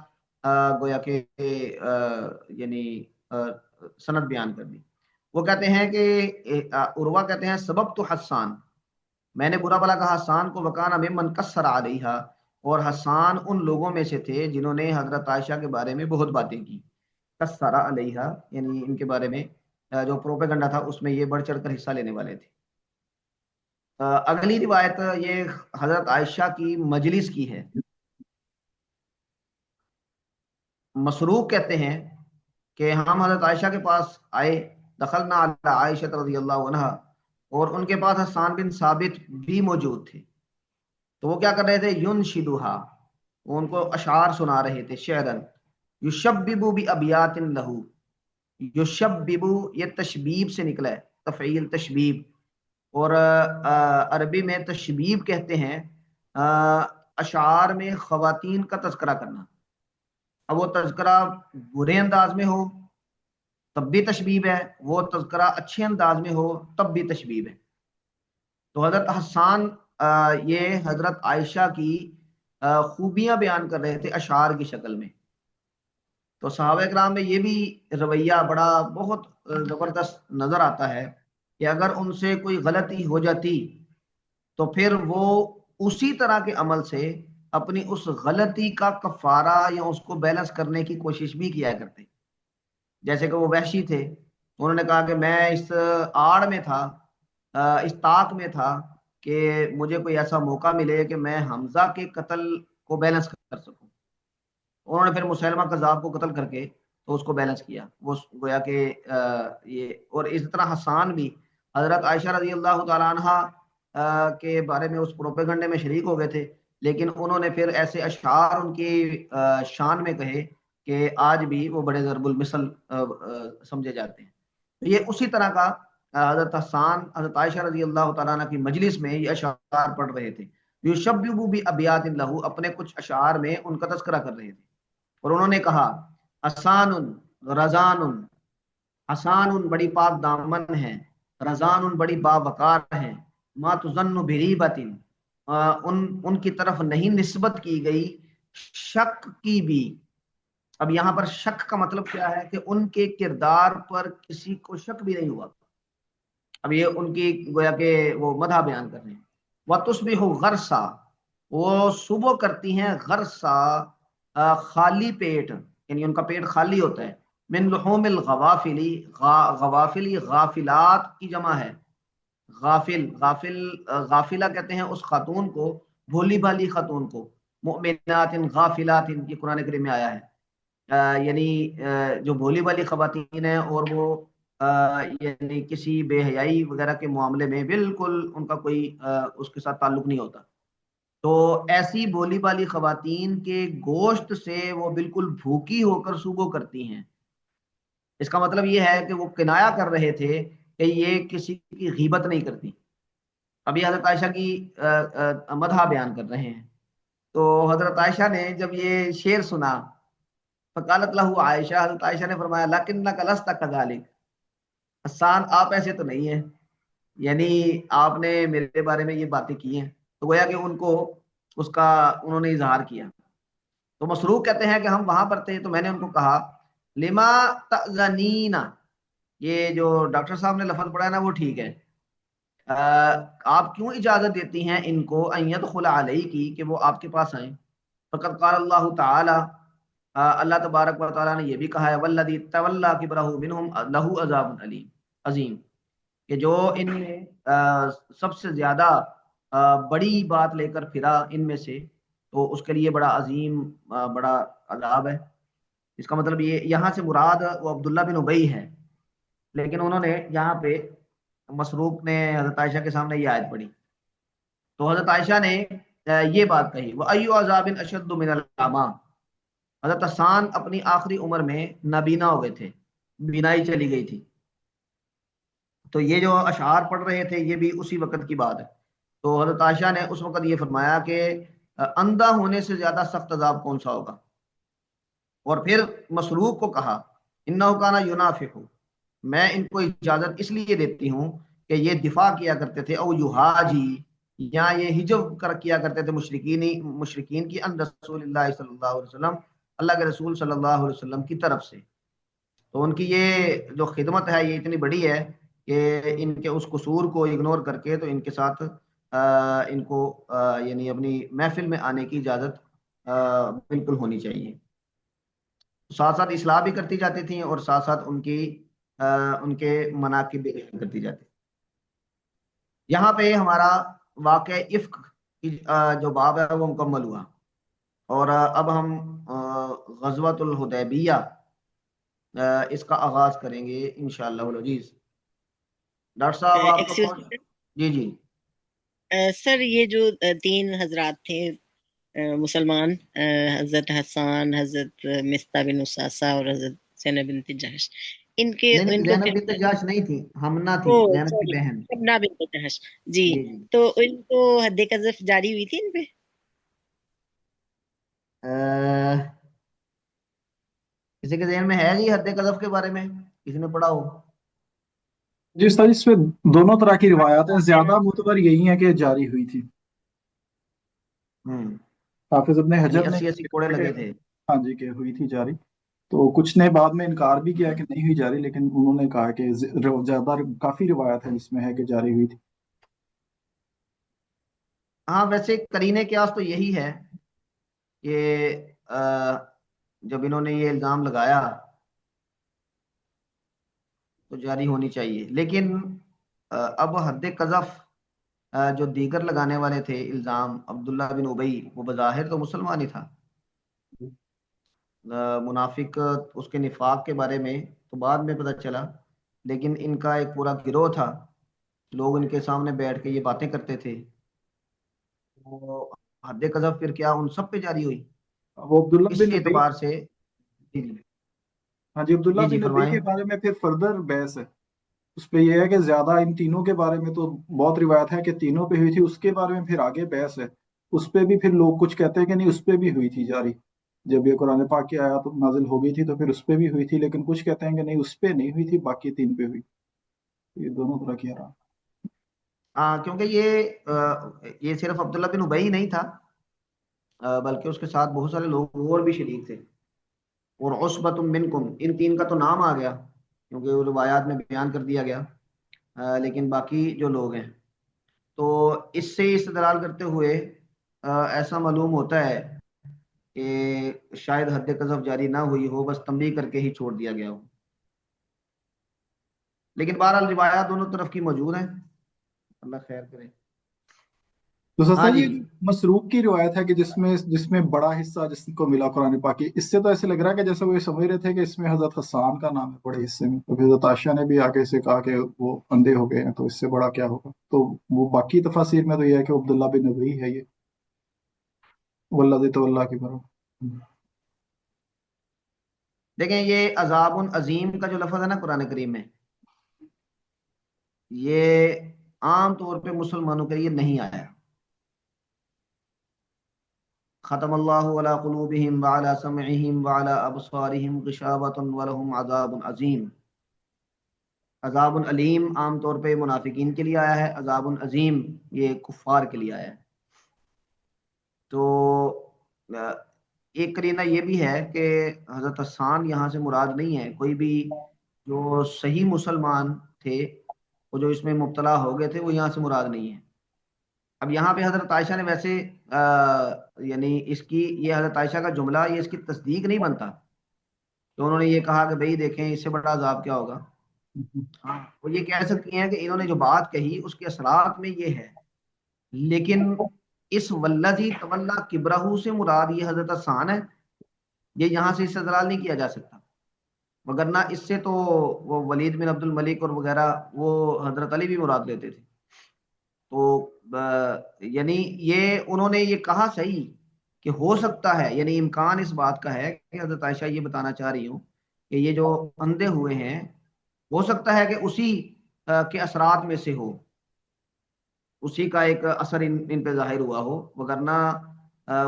گویا کہ یعنی سند بیان کر دی۔ وہ کہتے ہیں کہ عروہ کہتے ہیں سبب تو حسان، میں نے برا بلا کہا حسان کو، وکانا ممن کسر علیہا، اور حسان ان لوگوں میں سے تھے جنہوں نے حضرت عائشہ کے بارے میں بہت باتیں کی، کسر علیہا یعنی ان کے بارے میں جو پروپیگنڈا تھا اس میں یہ بڑھ چڑھ کر حصہ لینے والے تھے۔ اگلی روایت یہ حضرت عائشہ کی مجلس کی ہے۔ مسروق کہتے ہیں کہ ہم حضرت عائشہ کے پاس آئے دخلنا علی عائشہ رضی اللہ عنہا، اور ان کے پاس حسان بن ثابت بھی موجود تھے، تو وہ کیا کر رہے تھے، ینشدھا، وہ ان کو اشعار سنا رہے تھے، شعرن، یشبب بابیات لہو، یشبب یہ تشبیب سے نکلا ہے، تفعیل تشبیب، اور عربی میں تشبیب کہتے ہیں اشعار میں خواتین کا تذکرہ کرنا۔ اب وہ تذکرہ برے انداز میں ہو تب بھی تشبیب ہے، وہ تذکرہ اچھے انداز میں ہو تب بھی تشبیب ہے۔ تو حضرت حسان یہ حضرت عائشہ کی خوبیاں بیان کر رہے تھے اشعار کی شکل میں۔ تو صحابہ کرام میں یہ بھی رویہ بڑا بہت زبردست نظر آتا ہے کہ اگر ان سے کوئی غلطی ہو جاتی تو پھر وہ اسی طرح کے عمل سے اپنی اس غلطی کا کفارہ یا اس کو بیلنس کرنے کی کوشش بھی کیا کرتے۔ جیسے کہ وہ وحشی تھے، انہوں نے کہا کہ میں اس آڑ میں تھا، اس طاق میں تھا کہ مجھے کوئی ایسا موقع ملے کہ میں حمزہ کے قتل کو بیلنس کر سکوں۔ انہوں نے پھر مسیلمہ کذاب کو قتل کر کے تو اس کو بیلنس کیا، وہ گویا کہ یہ، اور اس طرح حسان بھی حضرت عائشہ رضی اللہ تعالیٰ عنہ کے بارے میں اس پروپیگنڈے میں شریک ہو گئے تھے، لیکن انہوں نے پھر ایسے اشعار ان کی شان میں کہے کہ آج بھی وہ بڑے ضرب المثل سمجھے جاتے ہیں۔ یہ اسی طرح کا حضرت حسان حضرت عائشہ رضی اللہ تعالیٰ عنہ کی مجلس میں یہ اشعار پڑھ رہے تھے، یشبب بابیات لہو، اپنے کچھ اشعار میں ان کا تذکرہ کر رہے تھے، اور انہوں نے کہا حسان رضان، حسان بڑی پاک دامن ہے، رضان بڑی باوقار ہیں، ما تظن بریبت، ان کی طرف نہیں نسبت کی گئی شک کی بھی۔ اب یہاں پر شک کا مطلب کیا ہے کہ ان کے کردار پر کسی کو شک بھی نہیں ہوا۔ اب یہ ان کی گویا کہ وہ مدح بیان کر رہے ہیں۔ وَتُصْبِحُ غَرْسًا، وہ صبح کرتی ہیں غرسا، خالی پیٹ، یعنی ان کا پیٹ خالی ہوتا ہے، من لحوم الغوافلی، غوافلی غافلات کی جمع ہے، غافل، غافلہ کہتے ہیں اس خاتون کو، بھولی بھالی خاتون کو، مؤمنات غافلات، یہ قرآن کریم میں آیا ہے، یعنی جو بھولی بھالی خواتین ہیں اور وہ یعنی کسی بے حیائی وغیرہ کے معاملے میں بالکل ان کا کوئی اس کے ساتھ تعلق نہیں ہوتا، تو ایسی بولی بالی خواتین کے گوشت سے وہ بالکل بھوکی ہو کر صوبح کرتی ہیں۔ اس کا مطلب یہ ہے کہ وہ کنایا کر رہے تھے کہ یہ کسی کی غیبت نہیں کرتی۔ ابھی حضرت عائشہ کی مدح بیان کر رہے ہیں، تو حضرت عائشہ نے جب یہ شعر سنا، فقالت لہ عائشہ، حضرت عائشہ نے فرمایا لکنک لست کذالک، حسان آپ ایسے تو نہیں ہیں، یعنی آپ نے میرے بارے میں یہ باتیں کی ہیں۔ تو گویا کہ ان کو اس کا انہوں نے اظہار کیا۔ تو مسروق کہتے ہیں کہ ہم وہاں پر تھے تو میں نے ان کو کہا لما تأذنین، یہ جو ڈاکٹر صاحب نے لفظ پڑھا ہے نا وہ ٹھیک ہے، آپ کیوں اجازت دیتی ہیں ان کو ان يدخل علیہ کی، کہ وہ آپ کے پاس آئیں۔ فقد قال اللہ تعالی، اللہ تبارک و تعالیٰ نے یہ بھی کہا ہے والذی تولی کبرہ منہم لہ عذاب علیم، عظیم، کہ جو ان میں سب سے زیادہ بڑی بات لے کر پھرا ان میں سے، تو اس کے لیے بڑا عظیم بڑا عذاب ہے۔ اس کا مطلب یہ یہاں سے مراد وہ عبداللہ بن ابی ہے، لیکن انہوں نے یہاں پہ مسروق نے حضرت عائشہ کے سامنے یہ آیت پڑھی، تو حضرت عائشہ نے یہ بات کہی وَأَيُّ عَذَابٍ أَشَدُّ مِنَ الْأَعْمَى، حضرت حسان اپنی آخری عمر میں نابینا ہو گئے تھے، بینائی چلی گئی تھی، تو یہ جو اشعار پڑھ رہے تھے یہ بھی اسی وقت کی بات ہے۔ تو حضرت عائشہ نے اس وقت یہ فرمایا کہ اندھا ہونے سے زیادہ سخت عذاب کون سا ہوگا، اور پھر مسروق کو کہا انہ کان ینافق، میں ان کو اجازت اس لیے دیتی ہوں کہ یہ دفاع کیا کرتے تھے، او یحاجی، یا یہ حجب کیا کرتے تھے مشرکین کی، ان رسول اللہ صلی اللہ علیہ وسلم، اللہ کے رسول صلی اللہ علیہ وسلم کی طرف سے۔ تو ان کی یہ جو خدمت ہے یہ اتنی بڑی ہے کہ ان کے اس قصور کو اگنور کر کے تو ان کے ساتھ ان کو یعنی اپنی محفل میں آنے کی اجازت بالکل ہونی چاہیے۔ ساتھ ساتھ اصلاح بھی کرتی جاتی تھیں اور ساتھ ساتھ ان کے مناقب بھی کرتی جاتی۔ یہاں پہ ہمارا واقع افک کی جو باب ہے وہ مکمل ہوا، اور اب ہم غزوۃ الحدیبیہ اس کا آغاز کریں گے انشاءاللہ العزیز۔ ڈاکٹر صاحب آپ کا ایکسکیوز کون؟ جی جی سر، یہ جو تین حضرات تھے مسلمان، حضرت حسان، حضرت مستہ بن اساسہ اور حضرت زینب بنت جہش، نہیں نہیں، ان کو زینب پھر، بنت جاش نہیں تھی، ہمنا تھی، او زینب کی سوری، بہن۔ شبنہ بنت جہش، جی، جی جی تو ان کو حد قذف جاری ہوئی تھی ان پہ؟ کسی کے ذہن میں ہے جی حد قذف کے بارے میں، کسی نے پڑھا ہو؟ جی سر، اس پہ دونوں طرح کی روایات ہیں، زیادہ معتبر یہی ہے کہ جاری ہوئی تھی۔ حافظ ابن یعنی حجر نے 80 کوڑے لگے تھے۔ ہاں جی کہ ہوئی تھی جاری، تو کچھ نے بعد میں انکار بھی کیا کہ نہیں ہوئی جاری، لیکن انہوں نے کہا کہ زیادہ کافی روایت ہے جس میں ہے کہ جاری ہوئی تھی۔ ہاں ویسے قرینے قیاس تو یہی ہے کہ جب انہوں نے یہ الزام لگایا تو جاری ہونی چاہیے، لیکن اب حد قذف جو دیگر لگانے والے تھے الزام، عبداللہ بن ابی، وہ بظاہر تو مسلمان ہی تھا، منافق اس کے نفاق کے بارے میں تو بعد میں پتہ چلا، لیکن ان کا ایک پورا گروہ تھا، لوگ ان کے سامنے بیٹھ کے یہ باتیں کرتے تھے، وہ حد قذف پھر کیا ان سب پہ جاری ہوئی؟ وہ عبداللہ اس بن ابی، اعتبار سے جی جی ہاں جی، عبداللہ جی جی بن ابی فرمائیں۔ کے بارے میں پھر فردر بحث ہے، اس پہ یہ ہے کہ زیادہ ان تینوں کے بارے میں تو بہت روایت ہے کہ تینوں پہ ہوئی تھی، اس کے بارے میں پھر آگے بحث ہے، اس پہ بھی پھر لوگ کچھ کہتے ہیں کہ نہیں اس پہ بھی ہوئی تھی جاری، جب یہ قرآن پاک کی آیات نازل ہو گئی تھی تو پھر اس پہ بھی ہوئی تھی، لیکن کچھ کہتے ہیں کہ نہیں اس پہ نہیں ہوئی تھی، باقی تین پہ ہوئی۔ یہ دونوں طرح کی آرا۔ ہاں کیونکہ یہ صرف عبداللہ بن ابی نہیں تھا، بلکہ اس کے ساتھ بہت سارے لوگ اور بھی شریک تھے، اور عصبۃ منکم، ان تین کا تو نام آ گیا کیونکہ وہ روایات میں بیان کر دیا گیا، لیکن باقی جو لوگ ہیں، تو اس سے استدلال کرتے ہوئے ایسا معلوم ہوتا ہے کہ شاید حد قذف جاری نہ ہوئی ہو، بس تنبیہ کر کے ہی چھوڑ دیا گیا ہو، لیکن بہرحال روایات دونوں طرف کی موجود ہیں، اللہ خیر کرے۔ تو ہاں سستا جی، جی یہ جو مسروق کی روایت ہے کہ جس میں بڑا حصہ جس کو ملا قرآن پاک کی، اس سے تو ایسے لگ رہا ہے کہ جیسے وہ یہ سمجھ رہے تھے کہ اس میں حضرت حسان کا نام ہے بڑے حصے میں، تو پھر حضرت عائشہ نے بھی آگے سے کہا کہ وہ اندھے ہو گئے ہیں تو اس سے بڑا کیا ہوگا، تو وہ باقی تفاسیر میں تو یہ ہے کہ عبداللہ بن ابی ہے یہ، والذی تولی کبرہ۔ دیکھیں، یہ عذاب عظیم کا جو لفظ ہے نا قرآن کریم میں، یہ عام طور پہ مسلمانوں کے لیے نہیں آیا۔ ختم اللہ علی قلوبہم وعلی سمعہم وعلی ابصارہم غشاوۃ ولہم عذاب عظیم۔ عذاب علیم عام طور پہ منافقین کے لیے آیا ہے، عذاب عظیم یہ کفار کے لیے آیا ہے۔ تو ایک قرینہ یہ بھی ہے کہ حضرت حسان یہاں سے مراد نہیں ہے، کوئی بھی جو صحیح مسلمان تھے، وہ جو اس میں مبتلا ہو گئے تھے، وہ یہاں سے مراد نہیں ہے۔ اب یہاں پہ حضرت عائشہ نے ویسے یعنی اس کی، یہ حضرت عائشہ کا جملہ یہ اس کی تصدیق نہیں بنتا، تو انہوں نے یہ کہا کہ بھئی دیکھیں اس سے بڑا عذاب کیا ہوگا۔ ہاں وہ یہ کہہ سکتی ہیں کہ انہوں نے جو بات کہی اس کے اثرات میں یہ ہے، لیکن اس والذی تولی کبرہ سے مراد یہ حضرت حسان ہے، یہ یہاں سے استدلال نہیں کیا جا سکتا، وگرنہ اس سے تو وہ ولید بن عبد الملک اور وغیرہ وہ حضرت علی بھی مراد لیتے تھے، تو یعنی یہ انہوں نے یہ کہا صحیح کہ ہو سکتا ہے، یعنی امکان اس بات کا ہے کہ حضرت عائشہ یہ بتانا چاہ رہی ہوں کہ یہ جو اندھے ہوئے ہیں ہو سکتا ہے کہ اسی کے اثرات میں سے ہو، اسی کا ایک اثر ان پہ ظاہر ہوا ہو، وگرنہ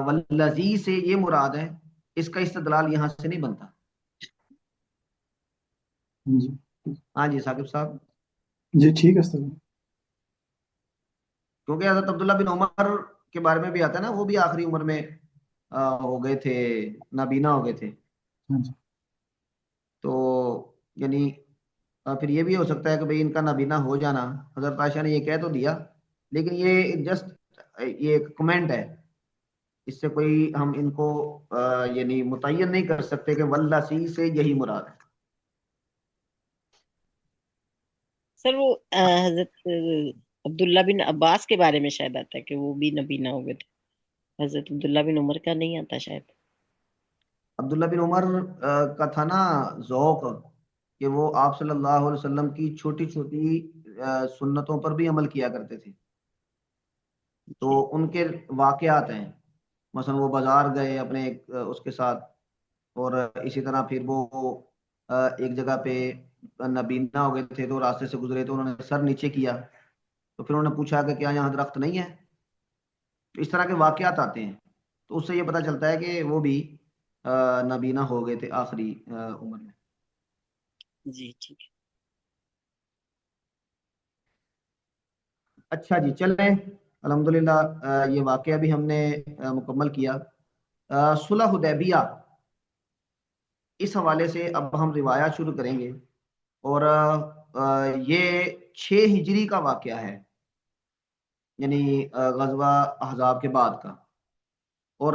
والذی سے یہ مراد ہے، اس کا استدلال یہاں سے نہیں بنتا۔ جی ہاں جی ثاقب صاحب، جی ٹھیک ہے سر۔ کیونکہ حضرت عبداللہ بن عمر کے بارے میں بھی آتا ہے نا، وہ بھی آخری عمر میں ہو گئے تھے، نابینا ہو گئے تھے، ہاں جی، تو یعنی پھر یہ بھی ہو سکتا ہے کہ بھئی ان کا نابینا ہو جانا، حضرت عائشہ نے یہ کہہ تو دیا، لیکن یہ جسٹ یہ ایک کمنٹ ہے، اس سے کوئی ہم ان کو یعنی متعین نہیں کر سکتے کہ واللہ سے یہی مراد ہے۔ سر وہ حضرت عبداللہ بن عباس کے بارے میں شاید آتا ہے کہ وہ بھی نبینا ہو گئے تھے، حضرت عبداللہ بن عمر کا نہیں آتا شاید۔ عبداللہ بن عمر کا تھا نا ذوق کہ وہ آپ صلی اللہ علیہ وسلم کی چھوٹی چھوٹی سنتوں پر بھی عمل کیا کرتے تھے. تو جی ان کے واقعات ہیں، مثلا وہ بازار گئے اپنے اس کے ساتھ، اور اسی طرح پھر وہ ایک جگہ پہ نابینا ہو گئے تھے تو راستے سے گزرے تو انہوں نے سر نیچے کیا، تو پھر انہوں نے پوچھا کہ کیا یہاں درخت نہیں ہے. تو اس طرح کے واقعات آتے ہیں، تو اس سے یہ پتہ چلتا ہے کہ وہ بھی نابینا ہو گئے تھے آخری عمر میں. جی ٹھیک ہے. اچھا جی، چلیں الحمدللہ یہ واقعہ بھی ہم نے مکمل کیا. صلح حدیبیہ، اس حوالے سے اب ہم روایات شروع کریں گے، اور یہ 6 ہجری کا واقعہ ہے، یعنی غزوہ احزاب کے بعد کا. اور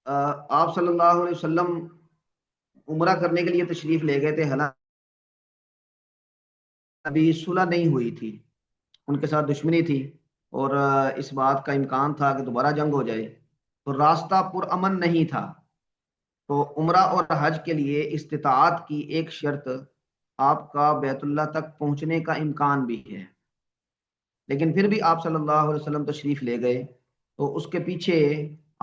آپ صلی اللہ علیہ وسلم عمرہ کرنے کے لیے تشریف لے گئے تھے، حالانکہ ابھی صلح نہیں ہوئی تھی، ان کے ساتھ دشمنی تھی، اور اس بات کا امکان تھا کہ دوبارہ جنگ ہو جائے، تو راستہ پرامن نہیں تھا. تو عمرہ اور حج کے لیے استطاعت کی ایک شرط آپ کا بیت اللہ تک پہنچنے کا امکان بھی ہے، لیکن پھر بھی آپ صلی اللہ علیہ وسلم تشریف لے گئے. تو اس کے پیچھے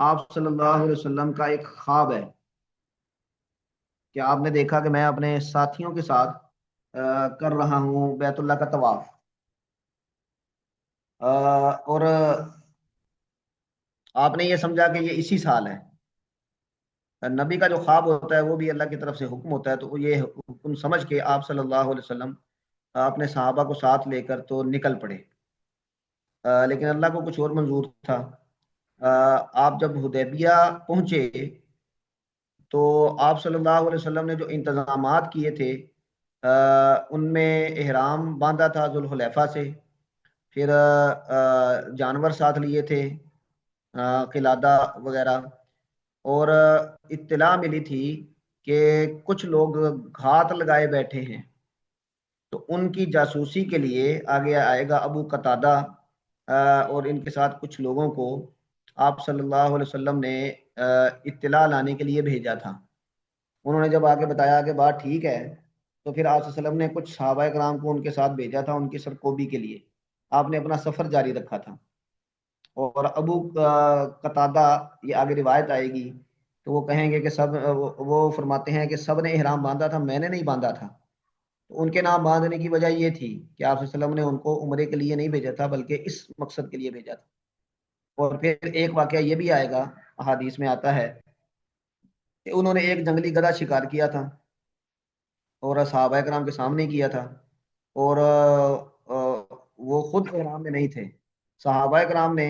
آپ صلی اللہ علیہ وسلم کا ایک خواب ہے کہ آپ نے دیکھا کہ میں اپنے ساتھیوں کے ساتھ کر رہا ہوں بیت اللہ کا طواف، اور آپ نے یہ سمجھا کہ یہ اسی سال ہے. نبی کا جو خواب ہوتا ہے وہ بھی اللہ کی طرف سے حکم ہوتا ہے، تو یہ حکم سمجھ کے آپ صلی اللہ علیہ وسلم اپنے صحابہ کو ساتھ لے کر تو نکل پڑے. لیکن اللہ کو کچھ اور منظور تھا. آپ جب حدیبیہ پہنچے تو آپ صلی اللہ علیہ وسلم نے جو انتظامات کیے تھے ان میں احرام باندھا تھا ذوالحلیفہ سے، پھر جانور ساتھ لیے تھے، قلادہ وغیرہ، اور اطلاع ملی تھی کہ کچھ لوگ گھات لگائے بیٹھے ہیں، تو ان کی جاسوسی کے لیے آگے آئے گا ابو قتادہ اور ان کے ساتھ کچھ لوگوں کو آپ صلی اللہ علیہ وسلم نے اطلاع لانے کے لیے بھیجا تھا. انہوں نے جب آگے بتایا کہ بات ٹھیک ہے، تو پھر آپ صلی اللہ علیہ وسلم نے کچھ صحابہ کرام کو ان کے ساتھ بھیجا تھا ان کی سرکوبی کے لیے. آپ نے اپنا سفر جاری رکھا تھا. اور ابو قتادہ، یہ آگے روایت آئے گی تو وہ کہیں گے کہ وہ فرماتے ہیں کہ سب نے احرام باندھا تھا، میں نے نہیں باندھا تھا. تو ان کے نام باندھنے کی وجہ یہ تھی کہ آپ صلی اللہ علیہ وسلم نے ان کو عمرے کے لیے نہیں بھیجا تھا بلکہ اس مقصد کے لیے بھیجا تھا. اور پھر ایک واقعہ یہ بھی آئے گا، احادیث میں آتا ہے کہ انہوں نے ایک جنگلی گدھا شکار کیا تھا اور صحابہ کرام کے سامنے کیا تھا، اور وہ خود احرام میں نہیں تھے. صحابہ کرام نے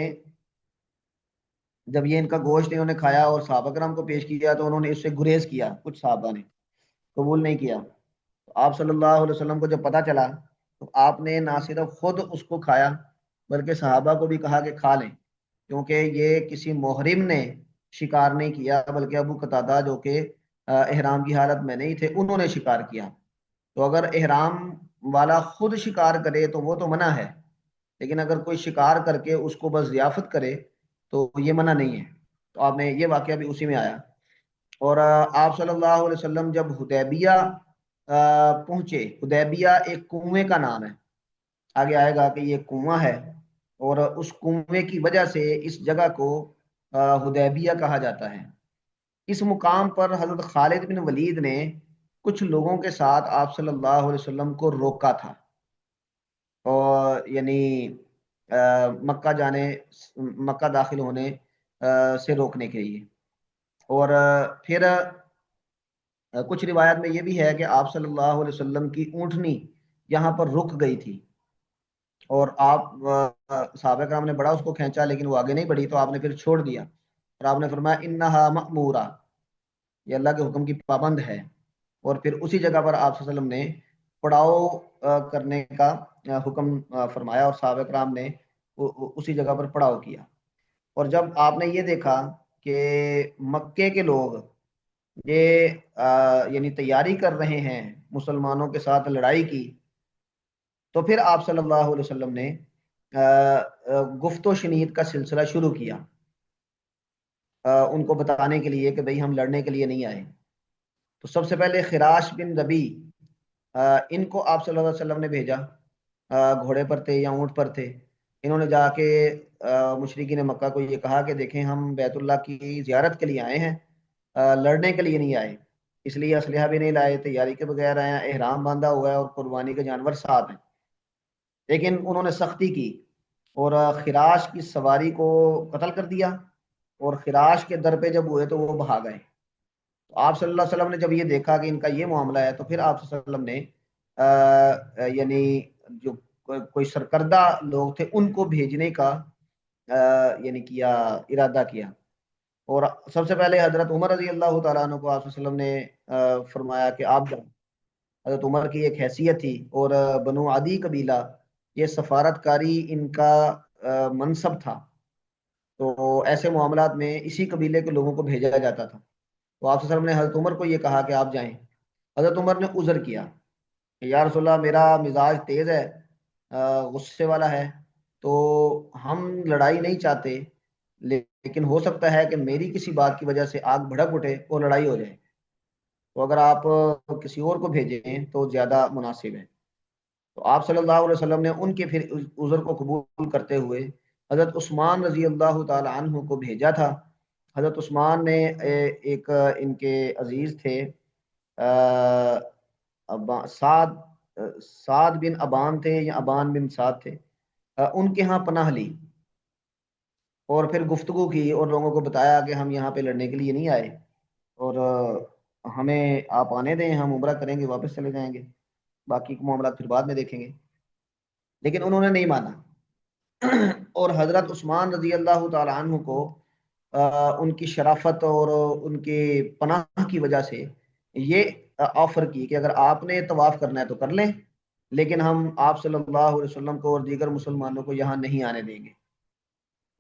جب یہ ان کا گوشت انہوں نے کھایا اور صحابہ کرام کو پیش کیا تو انہوں نے اس سے گریز کیا، کچھ صحابہ نے قبول نہیں کیا. تو آپ صلی اللہ علیہ وسلم کو جب پتہ چلا تو آپ نے نہ صرف خود اس کو کھایا بلکہ صحابہ کو بھی کہا کہ کھا لیں، کیونکہ یہ کسی محرم نے شکار نہیں کیا بلکہ ابو قتادہ جو کہ احرام کی حالت میں نہیں تھے انہوں نے شکار کیا. تو اگر احرام والا خود شکار کرے تو وہ تو منع ہے، لیکن اگر کوئی شکار کر کے اس کو بس ضیافت کرے تو یہ منع نہیں ہے. تو آپ نے یہ واقعہ بھی اسی میں آیا. اور آپ صلی اللہ علیہ وسلم جب حدیبیہ پہنچے، حدیبیہ ایک کنویں کا نام ہے، آگے آئے گا کہ یہ کنواں ہے، اور اس کنویں کی وجہ سے اس جگہ کو حدیبیہ کہا جاتا ہے. اس مقام پر حضرت خالد بن ولید نے کچھ لوگوں کے ساتھ آپ صلی اللہ علیہ وسلم کو روکا تھا، اور یعنی مکہ جانے، مکہ داخل ہونے سے روکنے کے لیے. اور پھر کچھ روایت میں یہ بھی ہے کہ آپ صلی اللہ علیہ وسلم کی اونٹنی یہاں پر رک گئی تھی، اور آپ صحابہ کرام نے بڑا اس کو کھینچا لیکن وہ آگے نہیں بڑھی، تو آپ نے پھر چھوڑ دیا اور آپ نے فرمایا انہا مأمورہ، یہ اللہ کے حکم کی پابند ہے. اور پھر اسی جگہ پر آپ صلی اللہ علیہ وسلم نے پڑاؤ کرنے کا حکم فرمایا اور صحابہ کرام نے اسی جگہ پر پڑاؤ کیا. اور جب آپ نے یہ دیکھا کہ مکے کے لوگ یہ یعنی تیاری کر رہے ہیں مسلمانوں کے ساتھ لڑائی کی، تو پھر آپ صلی اللہ علیہ وسلم نے گفت و شنید کا سلسلہ شروع کیا. ان کو بتانے کے لیے کہ بھئی ہم لڑنے کے لیے نہیں آئے. تو سب سے پہلے خراش بن ربی ان کو آپ صلی اللہ علیہ وسلم نے بھیجا. گھوڑے پر تھے یا اونٹ پر تھے. انہوں نے جا کے مشرکین مکہ کو یہ کہا کہ دیکھیں ہم بیت اللہ کی زیارت کے لیے آئے ہیں، لڑنے کے لیے نہیں آئے. اس لیے اسلحہ بھی نہیں لائے، تیاری کے بغیر آئے ہیں، احرام باندھا ہوا ہے اور قربانی کے جانور ساتھ ہیں. لیکن انہوں نے سختی کی اور خراش کی سواری کو قتل کر دیا، اور خراش کے در پہ جب ہوئے تو وہ بھاگ گئے. تو آپ صلی اللہ علیہ وسلم نے جب یہ دیکھا کہ ان کا یہ معاملہ ہے تو پھر آپ صلی اللہ علیہ وسلم نے یعنی جو کوئی سرکردہ لوگ تھے ان کو بھیجنے کا یعنی کیا ارادہ کیا. اور سب سے پہلے حضرت عمر رضی اللہ تعالیٰ عنہ کو آپ صلی اللہ علیہ وسلم نے فرمایا کہ آپ جائیں. حضرت عمر کی ایک حیثیت تھی، اور بنو عدی قبیلہ یہ سفارت کاری ان کا منصب تھا. تو ایسے معاملات میں اسی قبیلے کے لوگوں کو بھیجا جاتا تھا. تو آپ صلی اللہ علیہ وسلم نے حضرت عمر کو یہ کہا کہ آپ جائیں. حضرت عمر نے عذر کیا کہ یا رسول اللہ میرا مزاج تیز ہے، غصے والا ہے، تو ہم لڑائی نہیں چاہتے، لیکن ہو سکتا ہے کہ میری کسی بات کی وجہ سے آگ بھڑک اٹھے اور لڑائی ہو جائے. تو اگر آپ کسی اور کو بھیجیں تو زیادہ مناسب ہے. تو آپ صلی اللہ علیہ وسلم نے ان کے پھر عذر کو قبول کرتے ہوئے حضرت عثمان رضی اللہ تعالی عنہ کو بھیجا تھا. حضرت عثمان نے ایک ان کے عزیز تھے سعد بن ابان تھے یا ابان بن سعد تھے، ان کے ہاں پناہ لی اور پھر گفتگو کی اور لوگوں کو بتایا کہ ہم یہاں پہ لڑنے کے لیے نہیں آئے، اور ہمیں آپ آنے دیں، ہم عمرہ کریں گے واپس چلے جائیں گے، باقی کے معاملات پھر بعد میں دیکھیں گے. لیکن انہوں نے نہیں مانا. اور حضرت عثمان رضی اللہ تعالی عنہ کو ان کی شرافت اور ان کے پناہ کی وجہ سے یہ آفر کی کہ اگر آپ نے طواف کرنا ہے تو کر لیں، لیکن ہم آپ صلی اللہ علیہ وسلم کو اور دیگر مسلمانوں کو یہاں نہیں آنے دیں گے.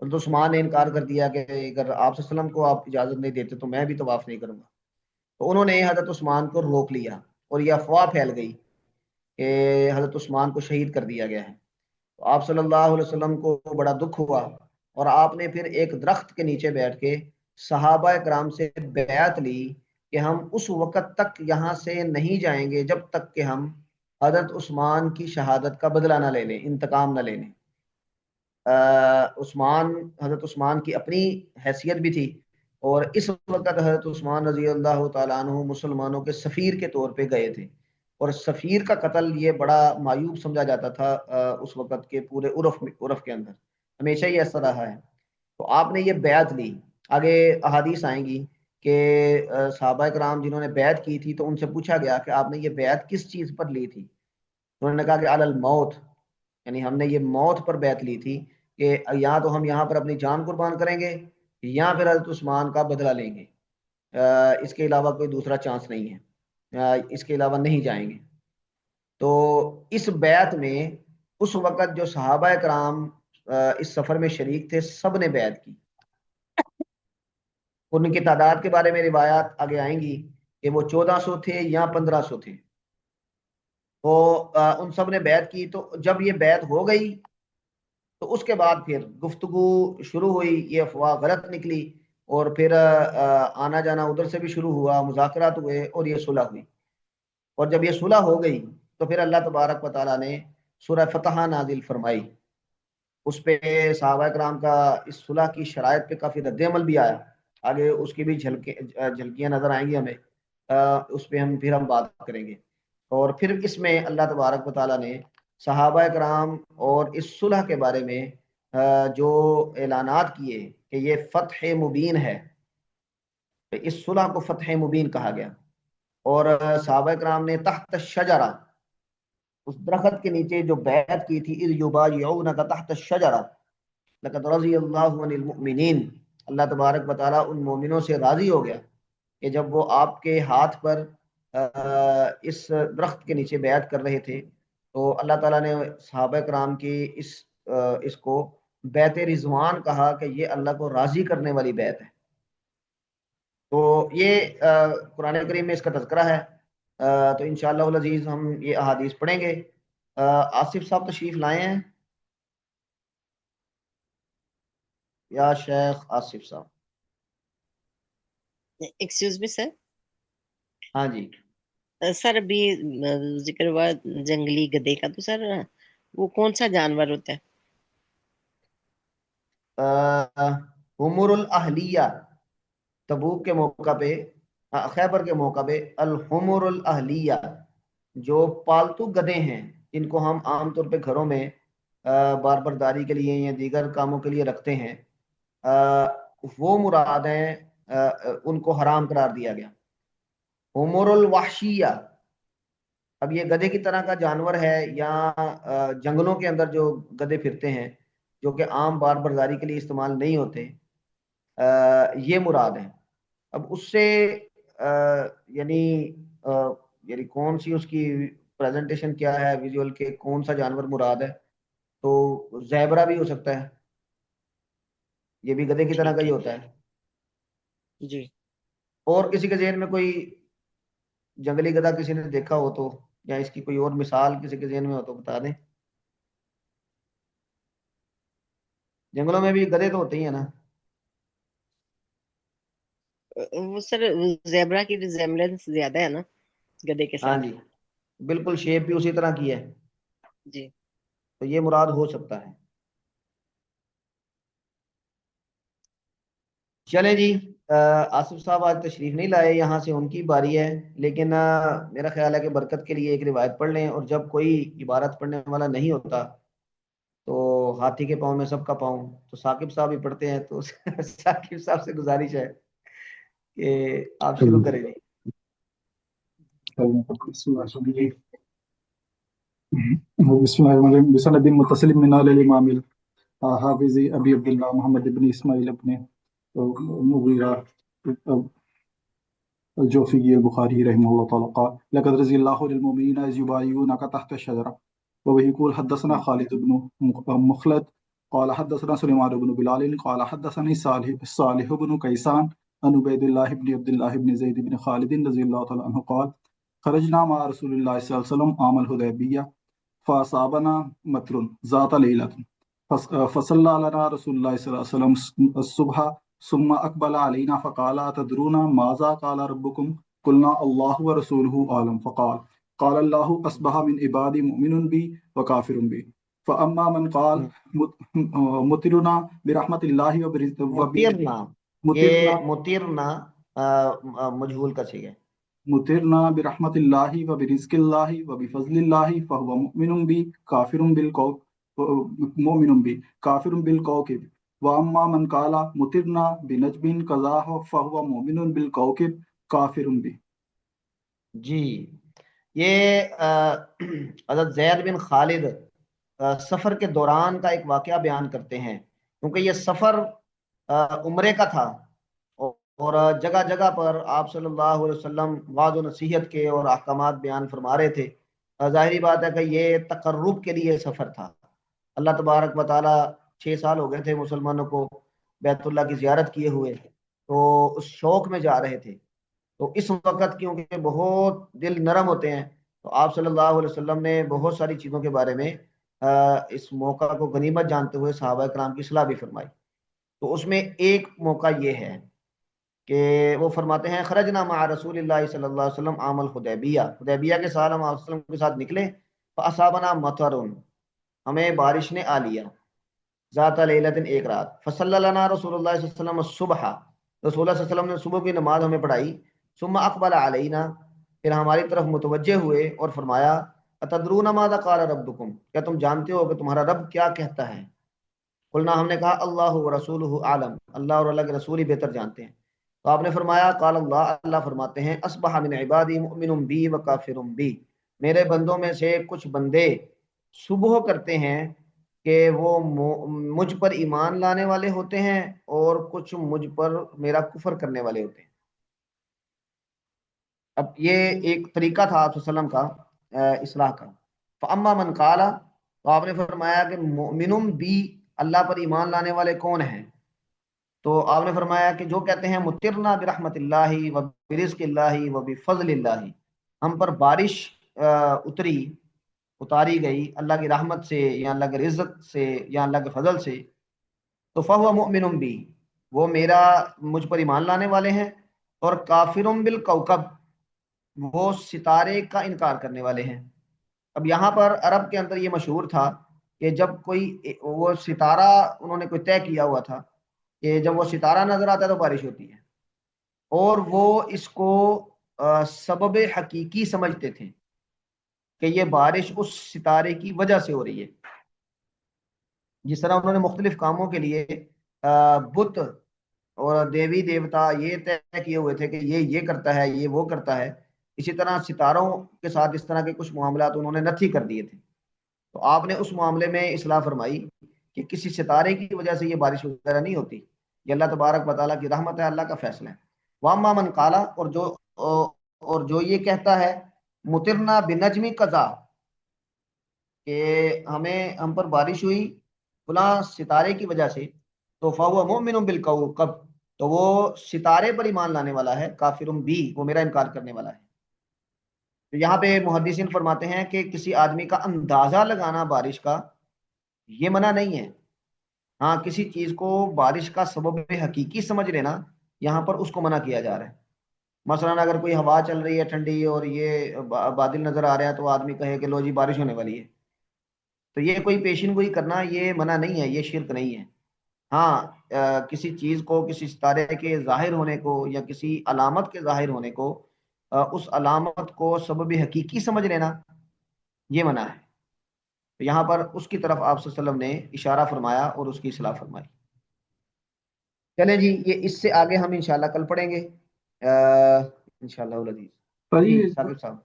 حضرت عثمان نے انکار کر دیا کہ اگر آپ صلی اللہ علیہ وسلم کو آپ اجازت نہیں دیتے تو میں بھی طواف نہیں کروں گا. تو انہوں نے حضرت عثمان کو روک لیا اور یہ افواہ پھیل گئی کہ حضرت عثمان کو شہید کر دیا گیا ہے. تو آپ صلی اللہ علیہ وسلم کو بڑا دکھ ہوا، اور آپ نے پھر ایک درخت کے نیچے بیٹھ کے صحابہ کرام سے بیعت لی کہ ہم اس وقت تک یہاں سے نہیں جائیں گے جب تک کہ ہم حضرت عثمان کی شہادت کا بدلہ نہ لے لیں، انتقام نہ لے لیں. حضرت عثمان کی اپنی حیثیت بھی تھی، اور اس وقت حضرت عثمان رضی اللہ تعالیٰ عنہ مسلمانوں کے سفیر کے طور پہ گئے تھے، اور سفیر کا قتل یہ بڑا معیوب سمجھا جاتا تھا اس وقت کے پورے عرف کے اندر، ہمیشہ ہی ایسا رہا ہے. تو آپ نے یہ بیعت لی. آگے احادیث آئیں گی کہ صحابہ کرام جنہوں نے بیعت کی تھی تو ان سے پوچھا گیا کہ آپ نے یہ بیعت کس چیز پر لی تھی. انہوں نے کہا کہ علی الموت، یعنی ہم نے یہ موت پر بیعت لی تھی کہ یا تو ہم یہاں پر اپنی جان قربان کریں گے یا پھر حضرت عثمان کا بدلہ لیں گے، اس کے علاوہ کوئی دوسرا چانس نہیں ہے، اس کے علاوہ نہیں جائیں گے. تو اس بیعت میں اس وقت جو صحابہ کرام اس سفر میں شریک تھے سب نے بیعت کی. ان کی تعداد کے بارے میں روایات آگے آئیں گی کہ وہ 1400 تھے یا 1500 تھے. تو ان سب نے بیعت کی. تو جب یہ بیعت ہو گئی تو اس کے بعد پھر گفتگو شروع ہوئی، یہ افواہ غلط نکلی، اور پھر آنا جانا ادھر سے بھی شروع ہوا، مذاکرات ہوئے اور یہ صلح ہوئی. اور جب یہ صلح ہو گئی تو پھر اللہ تبارک و تعالیٰ نے سورہ فتح نازل فرمائی. اس پہ صحابہ کرام کا اس صلح کی شرائط پہ کافی رد عمل بھی آیا. آگے اس کی بھی جھلکیاں نظر آئیں گی ہمیں، اس پہ پھر ہم بات کریں گے. اور پھر اس میں اللہ تبارک و تعالیٰ نے صحابہ کرام اور اس صلح کے بارے میں جو اعلانات کیے کہ یہ فتح مبین ہے، اس صلح کو فتح مبین کہا گیا. اور صحابہ کرام نے تحت الشجرہ، اس درخت کے نیچے جو بیعت کی تھی، اذ یبایعونک تحت الشجرہ لقد رضی اللہ عن المؤمنین، اللہ تبارک و تعالیٰ ان مومنوں سے راضی ہو گیا کہ جب وہ آپ کے ہاتھ پر اس درخت کے نیچے بیعت کر رہے تھے تو اللہ تعالیٰ نے صحابہ کرام کی اس کو بیعت رضوان کہا کہ یہ اللہ کو راضی کرنے والی بیعت ہے. تو یہ قرآن کریم میں اس کا تذکرہ ہے. تو انشاءاللہ العزیز ہم یہ احادیث پڑھیں گے. آصف صاحب تشریف لائے ہیں یا شیخ آصف صاحب؟ ایکسکیوز می سر. ہاں جی. سر ابھی ذکر ہوا جنگلی گدے کا، تو سر وہ کون سا جانور ہوتا ہے؟ حمر الاہلیہ، تبوک کے موقع پہ، خیبر کے موقع پہ الحمر الاہلیہ، جو پالتو گدے ہیں جن کو ہم عام طور پہ گھروں میں بار برداری کے لیے یا دیگر کاموں کے لیے رکھتے ہیں، وہ مراد ہیں، ان کو حرام قرار دیا گیا. حمر الوحشیہ، اب یہ گدھے کی طرح کا جانور ہے یا جنگلوں کے اندر جو گدھے پھرتے ہیں جو کہ عام بار برداری کے لیے استعمال نہیں ہوتے، یہ مراد ہے. اب اس سے یعنی کون سی اس کی پریزنٹیشن کیا ہے ویژول کے، کون سا جانور مراد ہے، تو زیبرا بھی ہو سکتا ہے، یہ بھی گدھے کی طرح کا ٹھیک ہی ہے ہوتا ہے. جی. اور کسی کے ذہن میں کوئی جنگلی گدھا کسی نے دیکھا ہو تو، یا اس کی کوئی اور مثال کسی کے ذہن میں ہو تو بتا دیں. جنگلوں میں بھی گدھے تو ہوتے ہی ہیں نا. وہ سر زیبرا کی ریزیمبلنس زیادہ ہے نا گدے کے ہاں ساتھ. جی، بالکل شیپ بھی اسی طرح کی ہے، جی. تو یہ مراد ہو سکتا ہے. چلیں جی، آصف صاحب آج تشریف نہیں لائے، یہاں سے ان کی باری ہے، لیکن میرا خیال ہے کہ برکت کے لیے ایک روایت پڑھ لیں، اور جب کوئی عبارت پڑھنے والا نہیں ہوتا تو ہاتھی کے پاؤں میں سب کا پاؤں، تو ثاقب صاحب ہی پڑھتے ہیں، تو ثاقب صاحب سے گزارش ہے کہ آپ شروع کریں جی. بسم الله الرحمن الرحيم. بسند متصل من آل الإمام الحافظ أبي عبد الله محمد بن إسماعيل بن مغيرة الجوفي البخاري رحمه الله تعالى قال: لقد رضي الله عن المؤمنين إذ يبايعونك تحت الشجرة. وبه يقول حدثنا خالد بن مخلد قال حدثنا سليمان بن بلال قال حدثني صالح بن كيسان عن عبيد الله بن عبد الله بن زيد بن خالد رضي الله تعالى عنه قال: خرجنا مع رسول الله صلى الله عليه وسلم عام الحديبية فأصابنا مطر ذات ليلة فصلى لنا رسول الله صلى الله عليه وسلم الصبح ثم أقبل علينا فقال: أتدرون ماذا قال ربكم؟ قلنا: الله ورسوله أعلم. فقال: قال الله: أصبح من عبادي مؤمن بي وكافر بي. فأما من قال مطرنا برحمة الله مطیرنا، یہ مطیرنا مجہول کا صیغہ ہے. مطرنا برحمة الله وبرزق الله وبفضل الله فهو مؤمن بي كافر بالكوكب. وأما من قال مطرنا بنجم قضاه فهو مؤمن بالكوكب كافر بي. جی، یہ حضرت زید بن خالد سفر کے دوران کا ایک واقعہ بیان کرتے ہیں، کیونکہ یہ سفر عمرے کا تھا، اور جگہ جگہ پر آپ صلی اللہ علیہ وسلم وعظ و نصیحت کے اور احکامات بیان فرما رہے تھے. ظاہری بات ہے کہ یہ تقرب کے لیے سفر تھا. اللہ تبارک و تعالیٰ 6 سال ہو گئے تھے مسلمانوں کو بیت اللہ کی زیارت کیے ہوئے، تو اس شوق میں جا رہے تھے. تو اس وقت کیونکہ بہت دل نرم ہوتے ہیں، تو آپ صلی اللہ علیہ وسلم نے بہت ساری چیزوں کے بارے میں اس موقع کو غنیمت جانتے ہوئے صحابہ کرام کی اصلاح بھی فرمائی. تو اس میں ایک موقع یہ ہے کہ وہ فرماتے ہیں: خرجنا مع رسول اللہ صلی اللہ علیہ وسلم عام الحدیبیہ، حدیبیہ کے سال ہم آپ صلی اللہ علیہ وسلم کے ساتھ نکلے. فاصابنا مطر، ہمیں بارش نے آ لیا. ذات لیلۃ، ایک رات. فصلی لنا رسول اللہ صلی اللہ علیہ وسلم الصبح، رسول اللہ صلی اللہ علیہ وسلم نے صبح کی نماز ہمیں پڑھائی. ثم اقبل علینا، پھر ہماری طرف متوجہ ہوئے اور فرمایا: اتدرون ماذا قال ربکم، کیا تم جانتے ہو کہ تمہارا رب کیا کہتا ہے؟ قلنا، ہم نے کہا: اللہ ورسولہ اعلم، اللہ اور اللہ کے رسول ہی بہتر جانتے ہیں. تو آپ نے فرمایا: قال اللہ، اللہ فرماتے ہیں: اصبح من عبادی مؤمن بی وکافر بی، میرے بندوں میں سے کچھ بندے صبح کرتے ہیں کہ وہ مجھ پر ایمان لانے والے ہوتے ہیں، اور کچھ مجھ پر میرا کفر کرنے والے ہوتے ہیں. اب یہ ایک طریقہ تھا آپ صلی اللہ علیہ وسلم کا اصلاح کا. فاما من قال، تو آپ نے فرمایا کہ مؤمن بی، اللہ پر ایمان لانے والے کون ہیں؟ تو آپ نے فرمایا کہ جو کہتے ہیں مطرنا برحمت اللہ و برزق اللہ و بفضل اللہ، ہم پر بارش اتاری گئی اللہ کی رحمت سے یا اللہ کے رزق سے یا اللہ کے فضل سے، تو فہو مؤمن بی، وہ مجھ پر ایمان لانے والے ہیں. اور کافرم بالکوكب، وہ ستارے کا انکار کرنے والے ہیں۔ اب یہاں پر عرب کے اندر یہ مشہور تھا کہ جب کوئی وہ ستارہ انہوں نے کوئی طے کیا ہوا تھا کہ جب وہ ستارہ نظر آتا ہے تو بارش ہوتی ہے، اور وہ اس کو سبب حقیقی سمجھتے تھے کہ یہ بارش اس ستارے کی وجہ سے ہو رہی ہے۔ جس طرح انہوں نے مختلف کاموں کے لیے بت اور دیوی دیوتا یہ طے کیے ہوئے تھے کہ یہ کرتا ہے، یہ وہ کرتا ہے، اسی طرح ستاروں کے ساتھ اس طرح کے کچھ معاملات انہوں نے نتھی کر دیے تھے۔ تو آپ نے اس معاملے میں اصلاح فرمائی کہ کسی ستارے کی وجہ سے یہ بارش وغیرہ نہیں ہوتی، یہ اللہ تبارک و تعالیٰ کی رحمت ہے، اللہ کا فیصلہ ہے۔ واما من قالا، اور جو یہ کہتا ہے مطرنا بنجمی قضا، کہ ہم پر بارش ہوئی فلاں ستارے کی وجہ سے، تو فهو مؤمن بالکوكب، تو وہ ستارے پر ایمان لانے والا ہے، کافرم بھی، وہ میرا انکار کرنے والا ہے۔ تو یہاں پہ محدثین فرماتے ہیں کہ کسی آدمی کا اندازہ لگانا بارش کا یہ منع نہیں ہے، ہاں کسی چیز کو بارش کا سبب حقیقی سمجھ لینا یہاں پر اس کو منع کیا جا رہا ہے۔ مثلا اگر کوئی ہوا چل رہی ہے ٹھنڈی اور یہ بادل نظر آ رہا ہے تو آدمی کہے کہ لو جی بارش ہونے والی ہے، تو یہ کوئی پیشین گوئی کرنا یہ منع نہیں ہے، یہ شرک نہیں ہے۔ ہاں کسی چیز کو، کسی ستارے کے ظاہر ہونے کو یا کسی علامت کے ظاہر ہونے کو، اس علامت کو سبب حقیقی سمجھ لینا یہ منع ہے۔ تو یہاں پر اس کی طرف آپ صلی اللہ علیہ وسلم نے اشارہ فرمایا اور اس کی اصلاح فرمائی۔ چلیں جی، یہ اس سے آگے ہم انشاءاللہ کل پڑھیں گے انشاءاللہ العزیز۔ جی ثاقب صاحب۔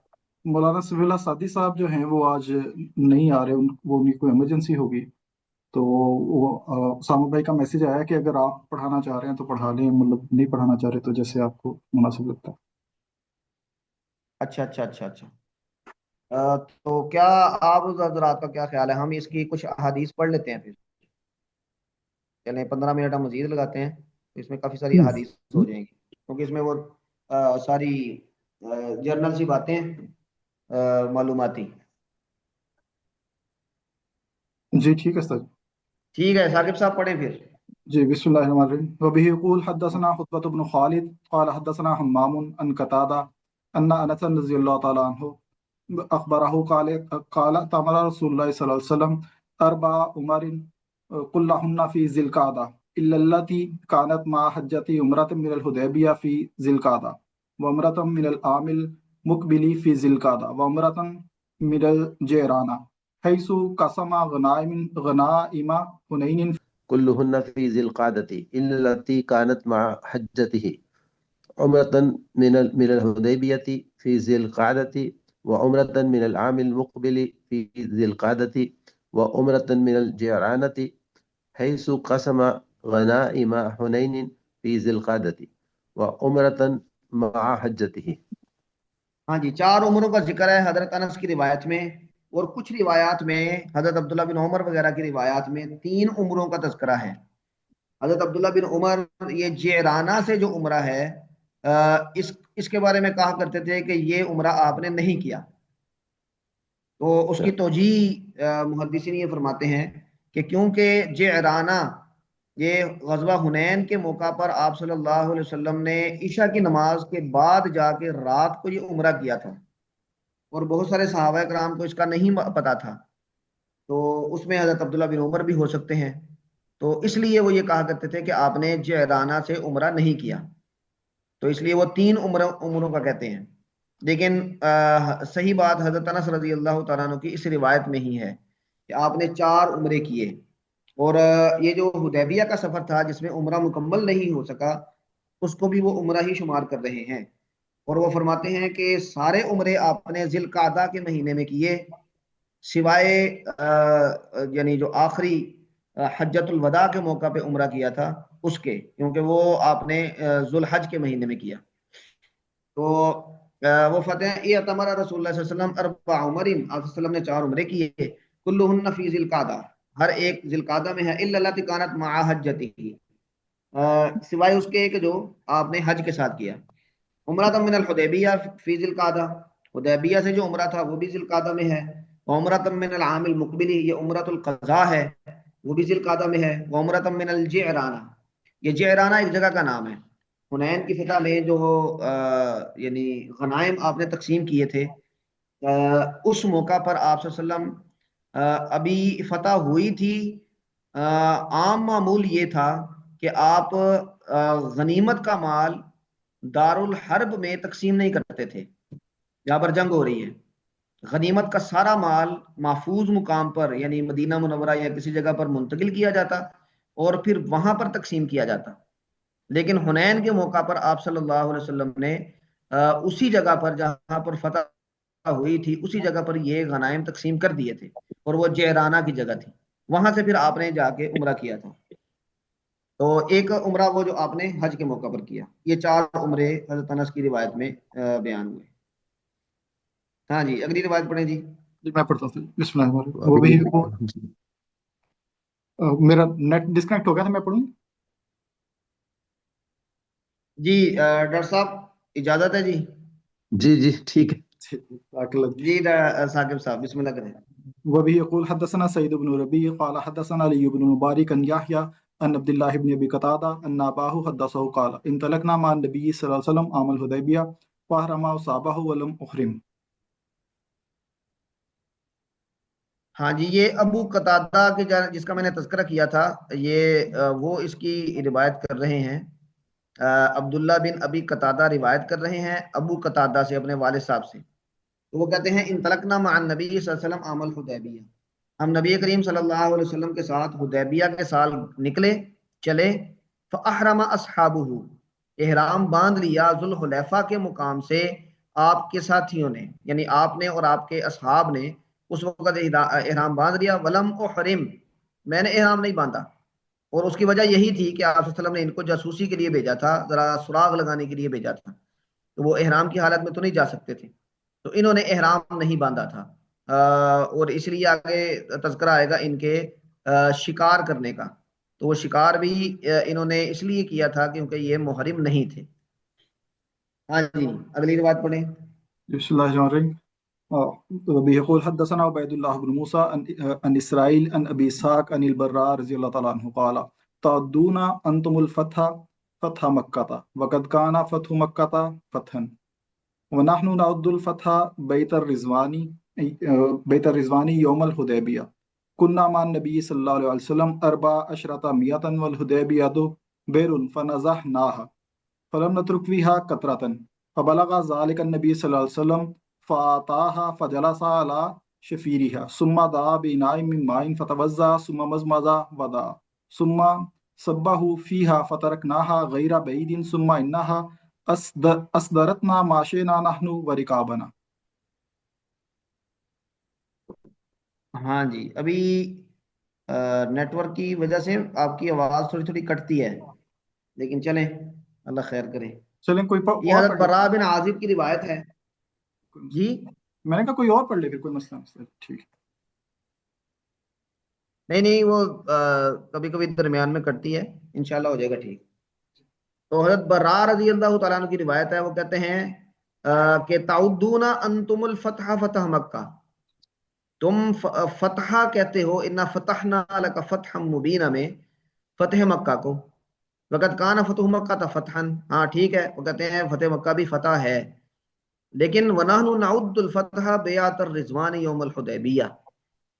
مولانا سمیع اللہ سعدی صاحب جو ہیں وہ آج نہیں آ رہے، وہ ان کو ایمرجنسی ہوگی، تو وہ اسامہ بھائی کا میسج آیا کہ اگر آپ پڑھانا چاہ رہے ہیں تو پڑھا لیں، مطلب نہیں پڑھانا چاہ رہے تو جیسے آپ کو مناسب لگتا ہے۔ اچھا اچھا اچھا اچھا، تو کیا آپ حضرات کا کیا خیال ہے، ہم اس کی کچھ احادیث پڑھ لیتے ہیں پھر؟ چلیں 15 منٹ ہم مزید لگاتے ہیں، اس میں کافی ساری احادیث ہو جائیں گی، کیونکہ اس میں وہ ساری جرنل سی باتیں معلوماتی۔ جی ٹھیک ہے سر۔ ٹھیک ہے ثاقب صاحب پڑھیں پھر۔ جی بسم اللہ الرحمن الرحیم۔ وبه يقول حدثنا خطبة بن خالد قال حدثنا حمام عن قتادة أن أنس رضي الله تعالى عنه أخبره قال تمر رسول الله صلى الله عليه وسلم أربع عمر كلهن في ذي القعدة إلا التي كانت مع حجة عمرة من الحديبية في ذي القعدة وعمرة من العام المقبل في ذي القعدة وعمرة من الجيرانة حيث قسم غنائم حنين كلهن في ذي القعدة إلا التي كانت مع حجته عمرة من الحديبية في ذي القعدة وعمرة من العام المقبل في ذي القعدة وعمرة من الجيرانة حيث قسم غنائم حنين في ذي القعدة وعمرة مع حجته۔ ہاں جی، 4 عمروں کا ذکر ہے حضرت انس کی روایت میں، اور کچھ روایات میں حضرت عبداللہ بن عمر وغیرہ کی روایات میں 3 عمروں کا تذکرہ ہے۔ حضرت عبداللہ بن عمر یہ جعرانہ سے جو عمرہ ہے اس کے بارے میں کہا کرتے تھے کہ یہ عمرہ آپ نے نہیں کیا، تو اس کی توجیہ محدثین یہ فرماتے ہیں کہ کیونکہ جعرانہ یہ غزوہ حنین کے موقع پر آپ صلی اللہ علیہ وسلم نے عشاء کی نماز کے بعد جا کے رات کو یہ عمرہ کیا تھا، اور بہت سارے صحابہ کرام کو اس کا نہیں پتا تھا، تو اس میں حضرت عبداللہ بن عمر بھی ہو سکتے ہیں، تو اس لیے وہ یہ کہا کرتے تھے کہ آپ نے جعرانہ سے عمرہ نہیں کیا، تو اس لیے وہ 3 عمروں کا کہتے ہیں۔ لیکن صحیح بات حضرت انس رضی اللہ تعالیٰ عنہ کی اس روایت میں ہی ہے کہ آپ نے 4 عمرے کیے، اور یہ جو حدیبیہ کا سفر تھا جس میں عمرہ مکمل نہیں ہو سکا اس کو بھی وہ عمرہ ہی شمار کر رہے ہیں، اور وہ فرماتے ہیں کہ سارے عمرے آپ نے ذی القعدہ کے مہینے میں کیے، سوائے یعنی جو آخری حجۃ الوداع کے موقع پہ عمرہ کیا تھا اس کے، کیونکہ وہ آپ نے ذو الحج کے مہینے میں کیا۔ تو وہ فتح اعتمر رسول اللہ صلی اللہ علیہ وسلم 4 عمر، آپ صلی اللہ علیہ وسلم نے 4 عمرے کیے، کلہن فی ذی القعدہ، ہر ایک ذی القعدہ میں ہے، الا التی کانت مع حجتہ، سوائے اس کے کہ جو آپ نے حج کے ساتھ کیا، عمرۃ من الحدیبیہ فی ذی القعدہ، حدیبیہ سے جو عمرہ تھا وہ بھی ذی القعدہ میں ہے، عمرۃ من العام المقبل، یہ عمرۃ القضاء ہے وہ بھی ذی القعدہ میں ہے، عمرۃ من الجعرانہ، یہ جعرانہ ایک جگہ کا نام ہے، حنین کی فتح میں جو یعنی غنائم آپ نے تقسیم کیے تھے، اس موقع پر آپ صلی اللہ علیہ وسلم ابھی فتح ہوئی تھی۔ عام معمول یہ تھا کہ آپ غنیمت کا مال دارالحرب میں تقسیم نہیں کرتے تھے جہاں پر جنگ ہو رہی ہے۔ غنیمت کا سارا مال محفوظ مقام پر یعنی مدینہ منورہ یا کسی جگہ پر منتقل کیا جاتا اور پھر وہاں پر تقسیم کیا جاتا۔ لیکن حنین کے موقع پر آپ صلی اللہ علیہ وسلم نے اسی جگہ پر جہاں پر فتح ہوئی تھی اسی جگہ پر یہ غنائم تقسیم کر دیے تھے، اور وہ جعرانہ کی جگہ تھی، وہاں سے پھر آپ نے جا کے عمرہ کیا تھا۔ تو ایک عمرہ وہ جو آپ نے حج کے موقع پر کیا، یہ 4 عمرے حضرت انس کی روایت میں بیان ہوئے۔ ہاں جی، اگلی روایت پڑھیں جی۔ میں پڑھتا ہوں، بسم اللہ الرحمن الرحیم۔ وہ بھی میرا نیٹ ڈسکنیکٹ ہو گیا تھا، میں پڑھوں؟ جی ڈاکٹر صاحب اجازت ہے جی؟ جی جی ٹھیک ہے۔ جی ثاقب صاحب بسم اللہ کریں۔ وبه يقول حدثنا سيد بن ربيع قال حدثنا علي بن مبارك عن يحيى عن عبد الله بن ابي قتاده ان اباه حدثه قال انطلقنا مع النبي صلى الله عليه وسلم عام الحديبيه فاحرم وصابه ولم احرم۔ ہاں جی، یہ ابو قتادہ کے جس کا میں نے تذکرہ کیا تھا، یہ وہ اس کی روایت کر رہے ہیں، عبداللہ بن ابی قتادہ روایت کر رہے ہیں ابو قتادہ سے، اپنے والد صاحب سے۔ تو وہ کہتے ہیں انطلقنا مع النبی صلی اللہ علیہ وسلم عام الحدیبیہ، ہم نبی کریم صلی اللہ علیہ وسلم کے ساتھ حدیبیہ کے سال نکلے چلے، فاحرم اصحابہ، احرام باندھ لیا ذوالحلیفہ کے مقام سے آپ کے ساتھیوں نے، یعنی آپ نے اور آپ کے اصحاب نے اس وقت احرام باندھ لیا، ولم احرم، میں نے احرام نہیں باندھا۔ اور اس کی وجہ یہی تھی کہ آپ صلی اللہ علیہ وسلم نے ان کو جاسوسی کے لیے بھیجا تھا، ذرا سراغ لگانے کے لیے بھیجا تھا، تو وہ احرام کی حالت میں تو نہیں جا سکتے تھے، تو انہوں نے احرام نہیں باندھا تھا۔ اور اس لیے آگے تذکرہ آئے گا ان کے شکار کرنے کا، تو وہ شکار بھی انہوں نے اس لیے کیا تھا کیونکہ یہ محرم نہیں تھے۔ ہاں جی، اگلی روایت پڑھیں۔ بسم اللہ الرحمن الرحیم۔ وبه يقول حدثنا عبيد الله بن موسى عن اسرائيل عن ابي اسحاق عن البراء رضي الله تعالى عنه قال تعدون انتم الفتح فتح مكة وقد كان فتح مكة فتحا ونحن نعد الفتح بيت الرضوان يوم الحديبية كنا مع النبي صلى الله عليه وسلم 14 والحديبية بئر فنزحناها فلم نترك فيها قطرة فبلغ ذلك النبي صلى الله عليه وسلم فأتاها فجلس على شفيرها ثم دعا بإناء من ماء فتوضأ ثم مضمض ودعا ثم صبه فيها فتركناها غير بعيد ثم إنها أصدرتنا ماشينا نحن وركابنا۔ ہاں جی، ابھی نیٹ ورک کی وجہ سے آپ کی آواز تھوڑی تھوڑی کٹتی ہے، لیکن چلیں اللہ خیر کرے۔ چلیں کوئی یہ اور حضرت پڑھ لے، براء بن عازب کی روایت ہے جی۔ میں نے کہا کوئی اور پڑھ لے پھر، کوئی مسئلہ نہیں، ٹھیک۔ نہیں وہ کبھی کبھی درمیان میں کٹتی ہے، انشاءاللہ ہو جائے گا ٹھیک۔ تو حضرت براء رضی اللہ تعالیٰ عنہ کی روایت ہے، وہ کہتے ہیں کہ تعدون انتم الفتح فتح مکہ، تم فتح کہتے ہو، انا فتحنا لک فتحا مبینا میں فتح مکہ کو، وقت کان فتح مکہ تا فتحا، ہاں ٹھیک ہے، وہ کہتے ہیں فتح مکہ بھی فتح ہے، لیکن وَنَحْنُ نَعُدُّ الْفَتْحَ بِيَعْتَ الرِّضْوَانِ یوم الحدیبیہ،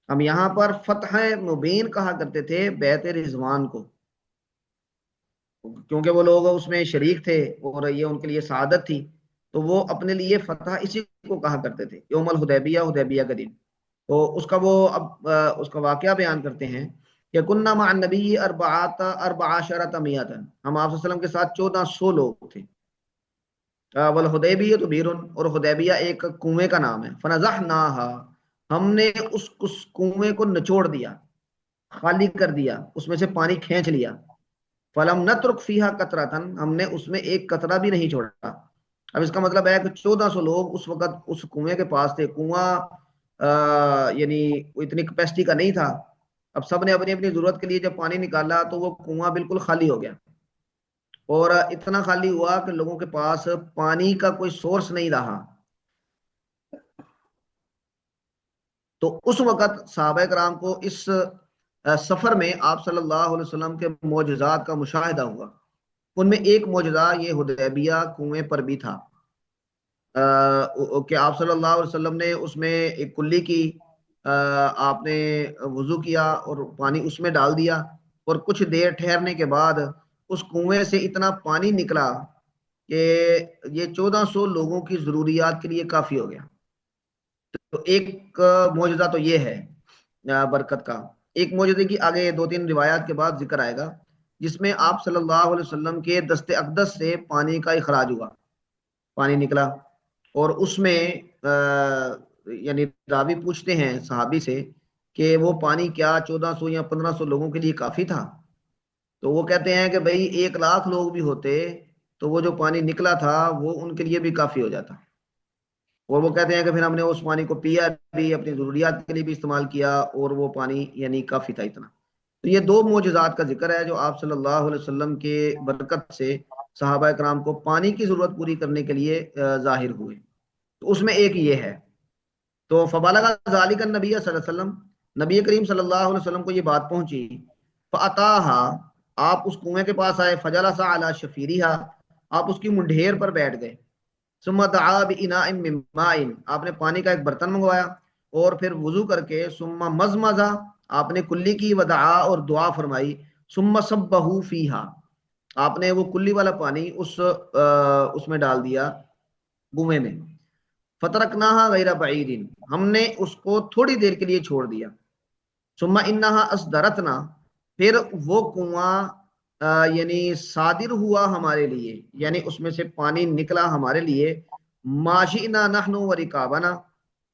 ہم یہاں پر فتح مبین کہا کرتے تھے بیعت رضوان کو، کیونکہ وہ لوگ اس میں شریک تھے اور یہ ان کے لیے سعادت تھی، تو وہ اپنے لیے فتح اسی کو کہا کرتے تھے، یوم الحدیبیہ، حدیبیہ کا دن۔ تو اس کا وہ اب اس کا واقعہ بیان کرتے ہیں کہ کننا مع النبی 14 میۃ، ہم آپ صلی اللہ علیہ وسلم کے ساتھ 1400 لوگ تھے، والحدیبیہ تو بیرن، اور حدیبیہ ایک کنویں کا نام ہے، فنزحناہا، ہم نے اس کنویں کو نچوڑ دیا، خالی کر دیا، اس میں سے پانی کھینچ لیا، فلم نترک فیہا قطرۃ، ہم نے اس میں ایک قطرہ بھی نہیں چھوڑا۔ اب اس کا مطلب ہے کہ 1400 لوگ اس وقت اس کنویں کے پاس تھے، کنواں یعنی اتنی کیپیسٹی کا نہیں تھا، اب سب نے اپنی اپنی ضرورت کے لیے جب پانی نکالا تو وہ کنواں بالکل خالی ہو گیا، اور اتنا خالی ہوا کہ لوگوں کے پاس پانی کا کوئی سورس نہیں رہا۔ تو اس وقت صحابہ کرام کو اس سفر میں آپ صلی اللہ علیہ وسلم کے معجزات کا مشاہدہ ہوا، ان میں ایک معجزہ یہ حدیبیہ کنویں پر بھی تھا کہ آپ صلی اللہ علیہ وسلم نے اس میں ایک کلی کی، آپ نے وضو کیا اور پانی اس میں ڈال دیا، اور کچھ دیر ٹھہرنے کے بعد اس کنویں سے اتنا پانی نکلا کہ یہ 1400 لوگوں کی ضروریات کے لیے کافی ہو گیا۔ تو ایک معجزہ تو یہ ہے برکت کا۔ ایک معجزے کی آگے 2-3 روایات کے بعد ذکر آئے گا، جس میں آپ صلی اللہ علیہ وسلم کے دست اقدس سے پانی کا اخراج ہوا، پانی نکلا، اور اس میں یعنی راوی پوچھتے ہیں صحابی سے کہ وہ پانی کیا 1400 یا 1500 لوگوں کے لیے کافی تھا؟ تو وہ کہتے ہیں کہ بھائی 1,00,000 لوگ بھی ہوتے تو وہ جو پانی نکلا تھا وہ ان کے لیے بھی کافی ہو جاتا۔ اور وہ کہتے ہیں کہ پھر ہم نے اس پانی کو پیا بھی، اپنی ضروریات کے لیے بھی استعمال کیا، اور وہ پانی یعنی کافی تھا اتنا۔ تو یہ 2 معجزات کا ذکر ہے جو آپ صلی اللہ علیہ وسلم کے برکت سے صحابہ کرام کو پانی کی ضرورت پوری کرنے کے لیے ظاہر ہوئے۔ تو اس میں ایک یہ ہے۔ تو فبلغ ذالک النبی صلی اللہ علیہ وسلم، نبی کریم صلی اللہ علیہ وسلم کو یہ بات پہنچی، فاتاها، آپ اس کنویں کے پاس آئے، فجلس علی شفیرہا، آپ اس کی منڈھیر پر بیٹھ گئے، ثم دعا باناء من ماء، آپ نے پانی کا ایک برتن منگوایا اور پھر وضو کر کے ثم مزمزہ، آپ نے کلی کی، ودعا، اور دعا فرمائی، ثم صبہ فیہا، آپ نے وہ کلی والا پانی اس میں ڈال دیا کنویں میں، فترکناہا غیر بعید، ہم نے اس کو تھوڑی دیر کے لیے چھوڑ دیا، ثم انہا اصدرتنا، پھر وہ کنواں یعنی صادر ہوا ہمارے لیے، یعنی اس میں سے پانی نکلا ہمارے لیے، ماشئنا نحن ورکابنا،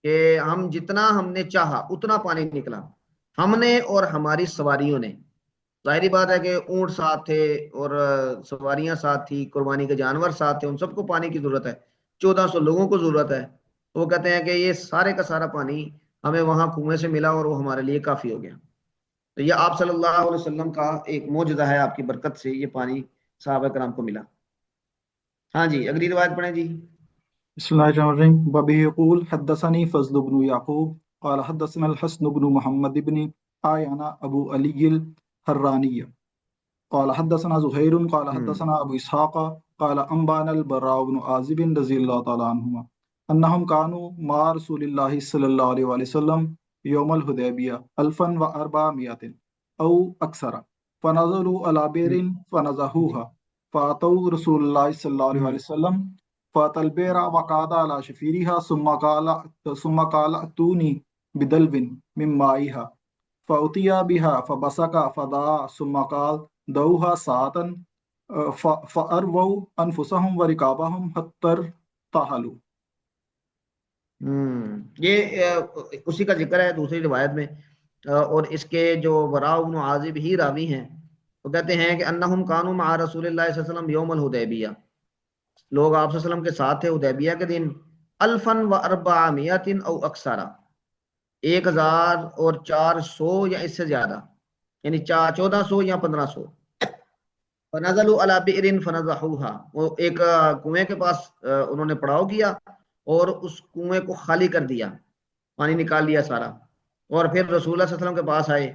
کہ ہم جتنا ہم نے چاہا اتنا پانی نکلا، ہم نے اور ہماری سواریوں نے۔ ظاہری بات ہے کہ اونٹ ساتھ تھے اور سواریاں ساتھ تھی، قربانی کے جانور ساتھ تھے، ان سب کو پانی کی ضرورت ہے، 1400 لوگوں کو ضرورت ہے۔ تو وہ کہتے ہیں کہ یہ سارے کا سارا پانی ہمیں وہاں کنویں سے ملا اور وہ ہمارے لیے کافی ہو گیا۔ تو یہ آپ صلی اللہ علیہ وسلم کا ایک معجزہ ہے، آپ کی برکت سے یہ پانی صحابہ کرام کو ملا۔ ہاں جی، اگلی روایت پڑھیں جی۔ بسم اللہ الرحمن الرحیم۔ وبه يقول حدثني فضل بن يعقوب قال حدثنا الحسن بن محمد بن عيان ابو علي الحراني قال حدثنا زهير قال حدثنا ابو اسحاق قال انبانا البراء بن عازب رضي الله تعالى عنهما انهم كانوا مع رسول الله صلى الله عليه وسلم يوم الحديبية 1400 او اكثر، فنزلوا على بئر فنزهوها، فاتوا رسول الله صلى الله عليه وسلم فاتى البئر وقعد على شفيرها، ثم قال اتوني بدلو من مائها، فأتي بها فبصق فدعا، ثم قال دعوها ساعة فأرووا أنفسهم وركابهم حتى ارتحلوا۔ یہ اسی کا ذکر ہے دوسری روایت میں، اور اس کے جو براء بن عازب ہی راوی ہیں، وہ کہتے ہیں کہ انہم کانوا مع رسول اللہ صلی اللہ علیہ وسلم یوم الحدیبیہ، لوگ آپ صلی اللہ علیہ وسلم کے ساتھ تھے حدیبیہ کے دن، 1400 او اکثر، 1400 یا اس سے زیادہ، یعنی 1400 یا 1500۔ فنزلوا علی بئر فنزحوها، وہ ایک کنویں کے پاس انہوں نے پڑاؤ کیا اور اس کنویں کو خالی کر دیا، پانی نکال لیا سارا، اور پھر رسول اللہ صلی اللہ علیہ وسلم کے پاس آئے،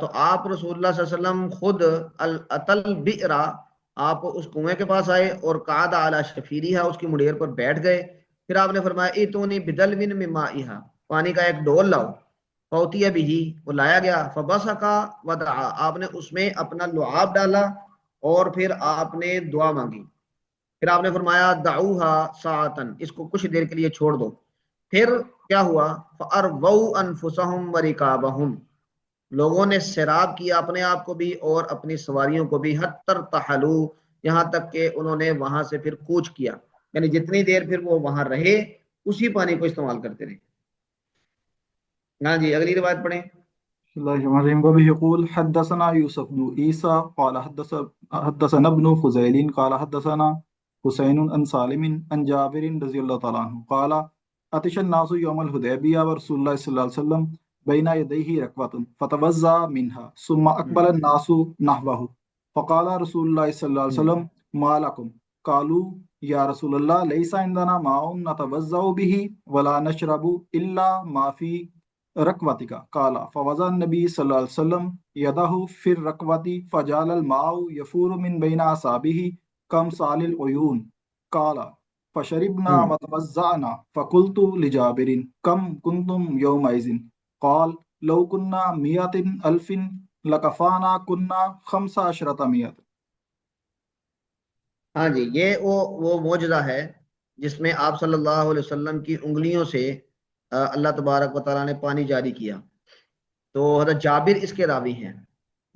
تو آپ رسول اللہ صلی اللہ علیہ وسلم خود اتل بئر، آپ اس کنویں کے پاس آئے اور قعد علی شفیرہا، اس کی منڈیر پر بیٹھ گئے، پھر آپ نے فرمایا ایتونی بدلو من مائہا، پانی کا ایک ڈول لاؤ، فوتیہ بھی، وہ لایا گیا، فبصقا ودعا، آپ نے اس میں اپنا لعاب ڈالا اور پھر آپ نے دعا مانگی، پھر آپ نے فرمایا دعوہا ساعتن، اس کو کچھ دیر کے لیے چھوڑ دو۔ پھر کیا ہوا؟ فأرووا انفسہم ورکابہم، لوگوں نے سیراب کیا اپنے آپ کو بھی اور اپنی سواریوں کو بھی، حتی ارتحلوا، یہاں تک کہ انہوں نے وہاں سے پھر کوچ کیا، یعنی جتنی دیر پھر وہ وہاں رہے اسی پانی کو استعمال کرتے رہے۔ ہاں جی، اگلی روایت پڑھیں۔ بسم الله الرحمن الرحيم۔ وبه يقول حدثنا يوسف بن عيسى قال حدثنا ابن خزيل قال حدثنا حسين عن سالم عن جابر رضي الله تعالى عنه قال أتش الناس يوم الحديبية ورسول الله صلى الله عليه وسلم بين يديه ركوة فتوضأ منها، ثم أقبل الناس نحوه، فقال رسول الله صلى الله عليه وسلم ما لكم؟ قالوا يا رسول الله ليس عندنا ماء نتوضأ به ولا نشرب إلا ما في ركوتك قال فوضع النبي صلى الله عليه وسلم يده في الركوة فجعل الماء يفور من بين أصابعه كأمثال العيون قال فشربنا وتوضأنا فقلت لجابر كم كنتم يومئذ قال لو كنا 100,000 لكفانا كنا 15,000. ہاں جی، یہ وہ معجزہ ہے جس میں آپ صلی اللہ علیہ وسلم کی انگلیوں سے اللہ تبارک و تعالیٰ نے پانی جاری کیا. تو حضرت جابر اس کے راوی ہیں.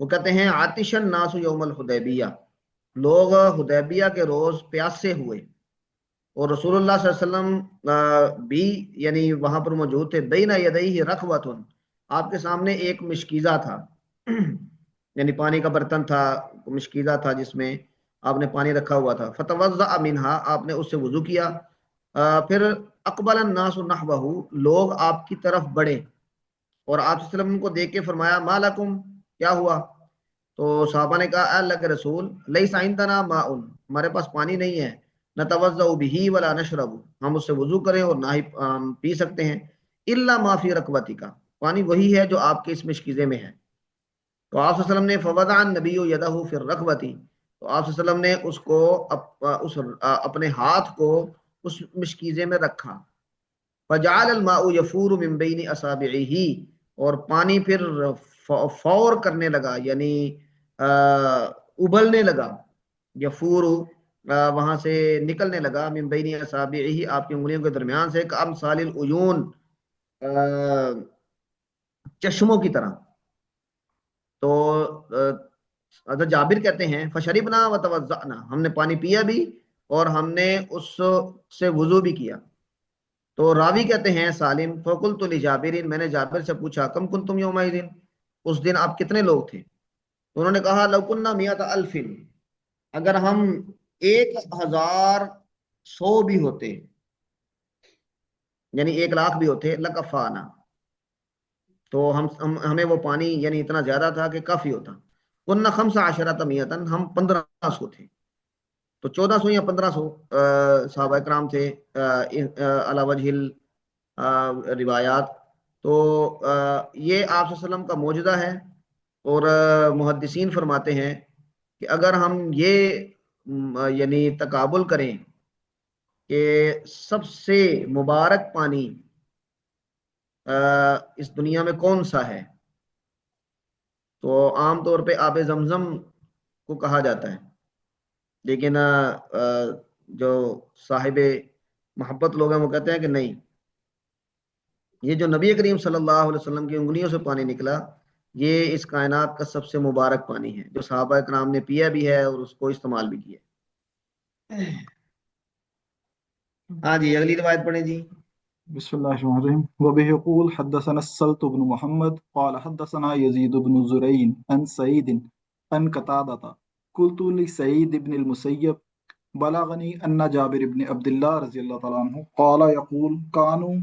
وہ کہتے ہیں آتش الناس یوم الحدیبیہ، لوگ حدیبیہ کے روز پیاسے ہوئے اور رسول اللہ صلی اللہ علیہ وسلم بھی یعنی وہاں پر موجود تھے. بین یدیہ رکوۃ، آپ کے سامنے ایک مشکیزہ تھا، یعنی پانی کا برتن تھا، مشکیزہ تھا جس میں آپ نے پانی رکھا ہوا تھا. فتوضأ منہا، آپ نے اس سے وضو کیا. پھر اقبل الناس نحوہ، لوگ آپ کی طرف بڑھے اور آپ صلی اللہ علیہ وسلم کو دیکھ کے فرمایا ما لکم، کیا ہوا؟ تو صحابہ نے کہا اے اللہ کے رسول لیس عندنا ماء، ہمارے پاس پانی نہیں ہے، نتوضأ بہ ولا نشرب، ہم اس سے وضو کریں اور نہ ہی پی سکتے ہیں، الا ما فی رکوتک، پانی وہی ہے جو آپ کے اس مشکیزے میں ہے. تو آپ صلی اللہ علیہ وسلم نے فوضع النبی یدہ فی الرکوۃ، تو آپ صلی اللہ علیہ وسلم نے اس کو اپنے ہاتھ کو اس مشکیزے میں رکھا. فجعل الماء یفور من بین اصابعہ، اور پانی پھر فور کرنے لگا، یعنی ابلنے لگا، یفور وہاں سے نکلنے لگا، من بین اصابعہ آپ کی انگلیوں کے درمیان سے، کامثال العیون چشموں کی طرح. تو حضرت جابر کہتے ہیں فشربنا وتوضأنا، ہم نے پانی پیا بھی اور ہم نے اس سے وضو بھی کیا. تو راوی کہتے ہیں سالم فقلت لجابر، میں نے جابر سے پوچھا کم کنتم یومئذ، اس دن آپ کتنے لوگ تھے؟ تو انہوں نے کہا لو کنا 100,000، اگر ہم 1,100 بھی ہوتے، یعنی 1,00,000 بھی ہوتے، لکفانا، تو ہمیں وہ پانی یعنی اتنا زیادہ تھا کہ کافی ہوتا. کننا 15,000 ہم 1500 تھے. تو 1400 یا 1500 صحابہ کرام تھے علی وجہ روایات. تو یہ آپ صلی اللہ علیہ وسلم کا معجزہ ہے. اور محدثین فرماتے ہیں کہ اگر ہم یہ یعنی تقابل کریں کہ سب سے مبارک پانی اس دنیا میں کون سا ہے، تو عام طور پہ آب زمزم کو کہا جاتا ہے، لیکن جو صاحب محبت لوگ ہیں وہ کہتے ہیں کہ نہیں، یہ جو نبی کریم صلی اللہ علیہ وسلم کی انگلیوں سے پانی نکلا یہ اس کائنات کا سب سے مبارک پانی ہے جو صحابہ کرام نے پیا بھی ہے اور اس کو استعمال بھی کیا. ہاں جی اگلی روایت پڑھیں جی. بسم الله الرحمن الرحيم. وبه يقول حدثنا السلط بن محمد قال حدثنا يزيد بن زرين عن سعيد عن قتادة قلت لسعيد بن المسيب بلغني أن جابر بن عبد الله رضي الله تعالى عنه قال يقول كانوا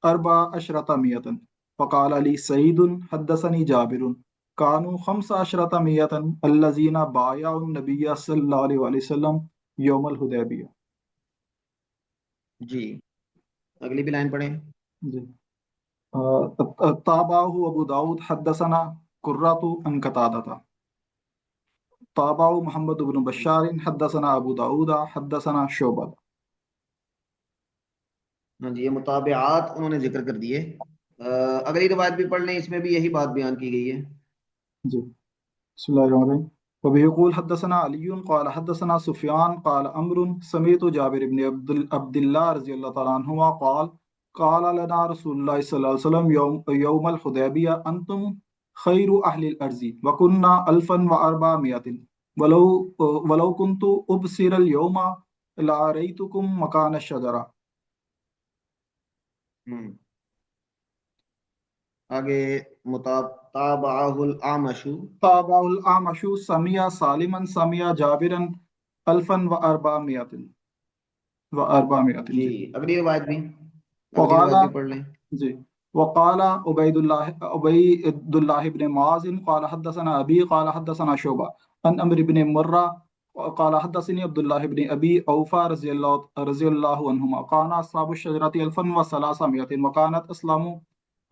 14,000. فقال لي سعيد حدثني جابر كانوا 15,000 الذين بايعوا النبي صلى الله عليه وسلم يوم الحديبية. جی اگلی بھی لائن پڑھیں. جی تابعه ابو داود حدثنا قرة عن قتادة تابعه محمد بن بشار حدثنا ابو داود حدثنا شعبہ. ہاں جی یہ مطابعات انہوں نے ذکر کر دیے. اگلی روایت بھی پڑھ لیں، اس میں بھی یہی بات بیان کی گئی ہے. جی بسم اللہ الرحمن الرحیم. وبه يقول حدثنا علي قال حدثنا سفيان قال عمرو سمعت جابر بن عبد الله رضي الله تعالى عنهما قال قال لنا رسول الله صلى الله عليه وسلم يوم الحديبية أنتم خير أهل الأرض وكنا 1,400 ولو كنت أبصر اليوم لأريتكم مكان الشجرة. آگے تابعه الأعمش سمع سالما سمع جابرا 1,400. جی اگلی روایت بھی پڑھ لیں. جی وقال عبید اللہ بن معاذ قال حدثنا ابی قال حدثنا شعبہ عن عمرو بن مرہ قال حدثني عبد الله بن ابي اوفى رضي الله عنهما كان اصحاب الشجرة 1,300 وكانت اسلام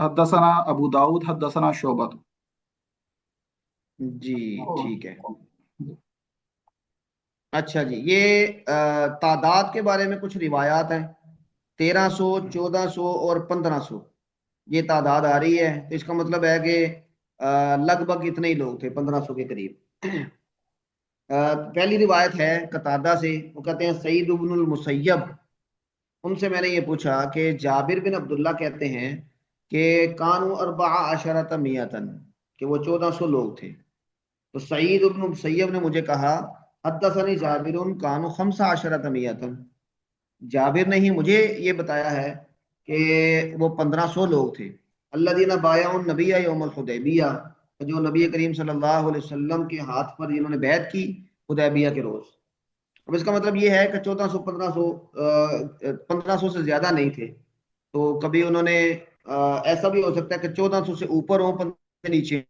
حدثنا ابو داود حدثنا شعبہ. جی ٹھیک ہے. اچھا جی، یہ تعداد کے بارے میں کچھ روایات ہیں، 1300، 1400 اور 1500 یہ تعداد آ رہی ہے. تو اس کا مطلب ہے کہ لگ بھگ اتنے ہی لوگ تھے، 1500 کے قریب. پہلی روایت ہے قتادہ سے، وہ کہتے ہیں سعید بن المسیب، ان سے میں نے یہ پوچھا کہ جابر بن عبداللہ کہتے ہیں کہ کانوا 14 میتن، کہ وہ 1400 لوگ تھے. تو سعید بن المسیب نے مجھے کہا حدثنی جابر کانوا 15 میتن، جابر نے ہی مجھے یہ بتایا ہے کہ وہ 1500 لوگ تھے. الذین بایعوا النبی یوم الحدیبیہ، جو نبی کریم صلی اللہ علیہ وسلم کے ہاتھ پر جنہوں نے بیعت کی حدیبیہ کے روز. اب اس کا مطلب یہ ہے کہ 1500 سے زیادہ نہیں تھے. تو کبھی انہوں نے ایسا بھی ہو سکتا ہے کہ 1400 سے اوپر ہو، 1500 سے نیچے.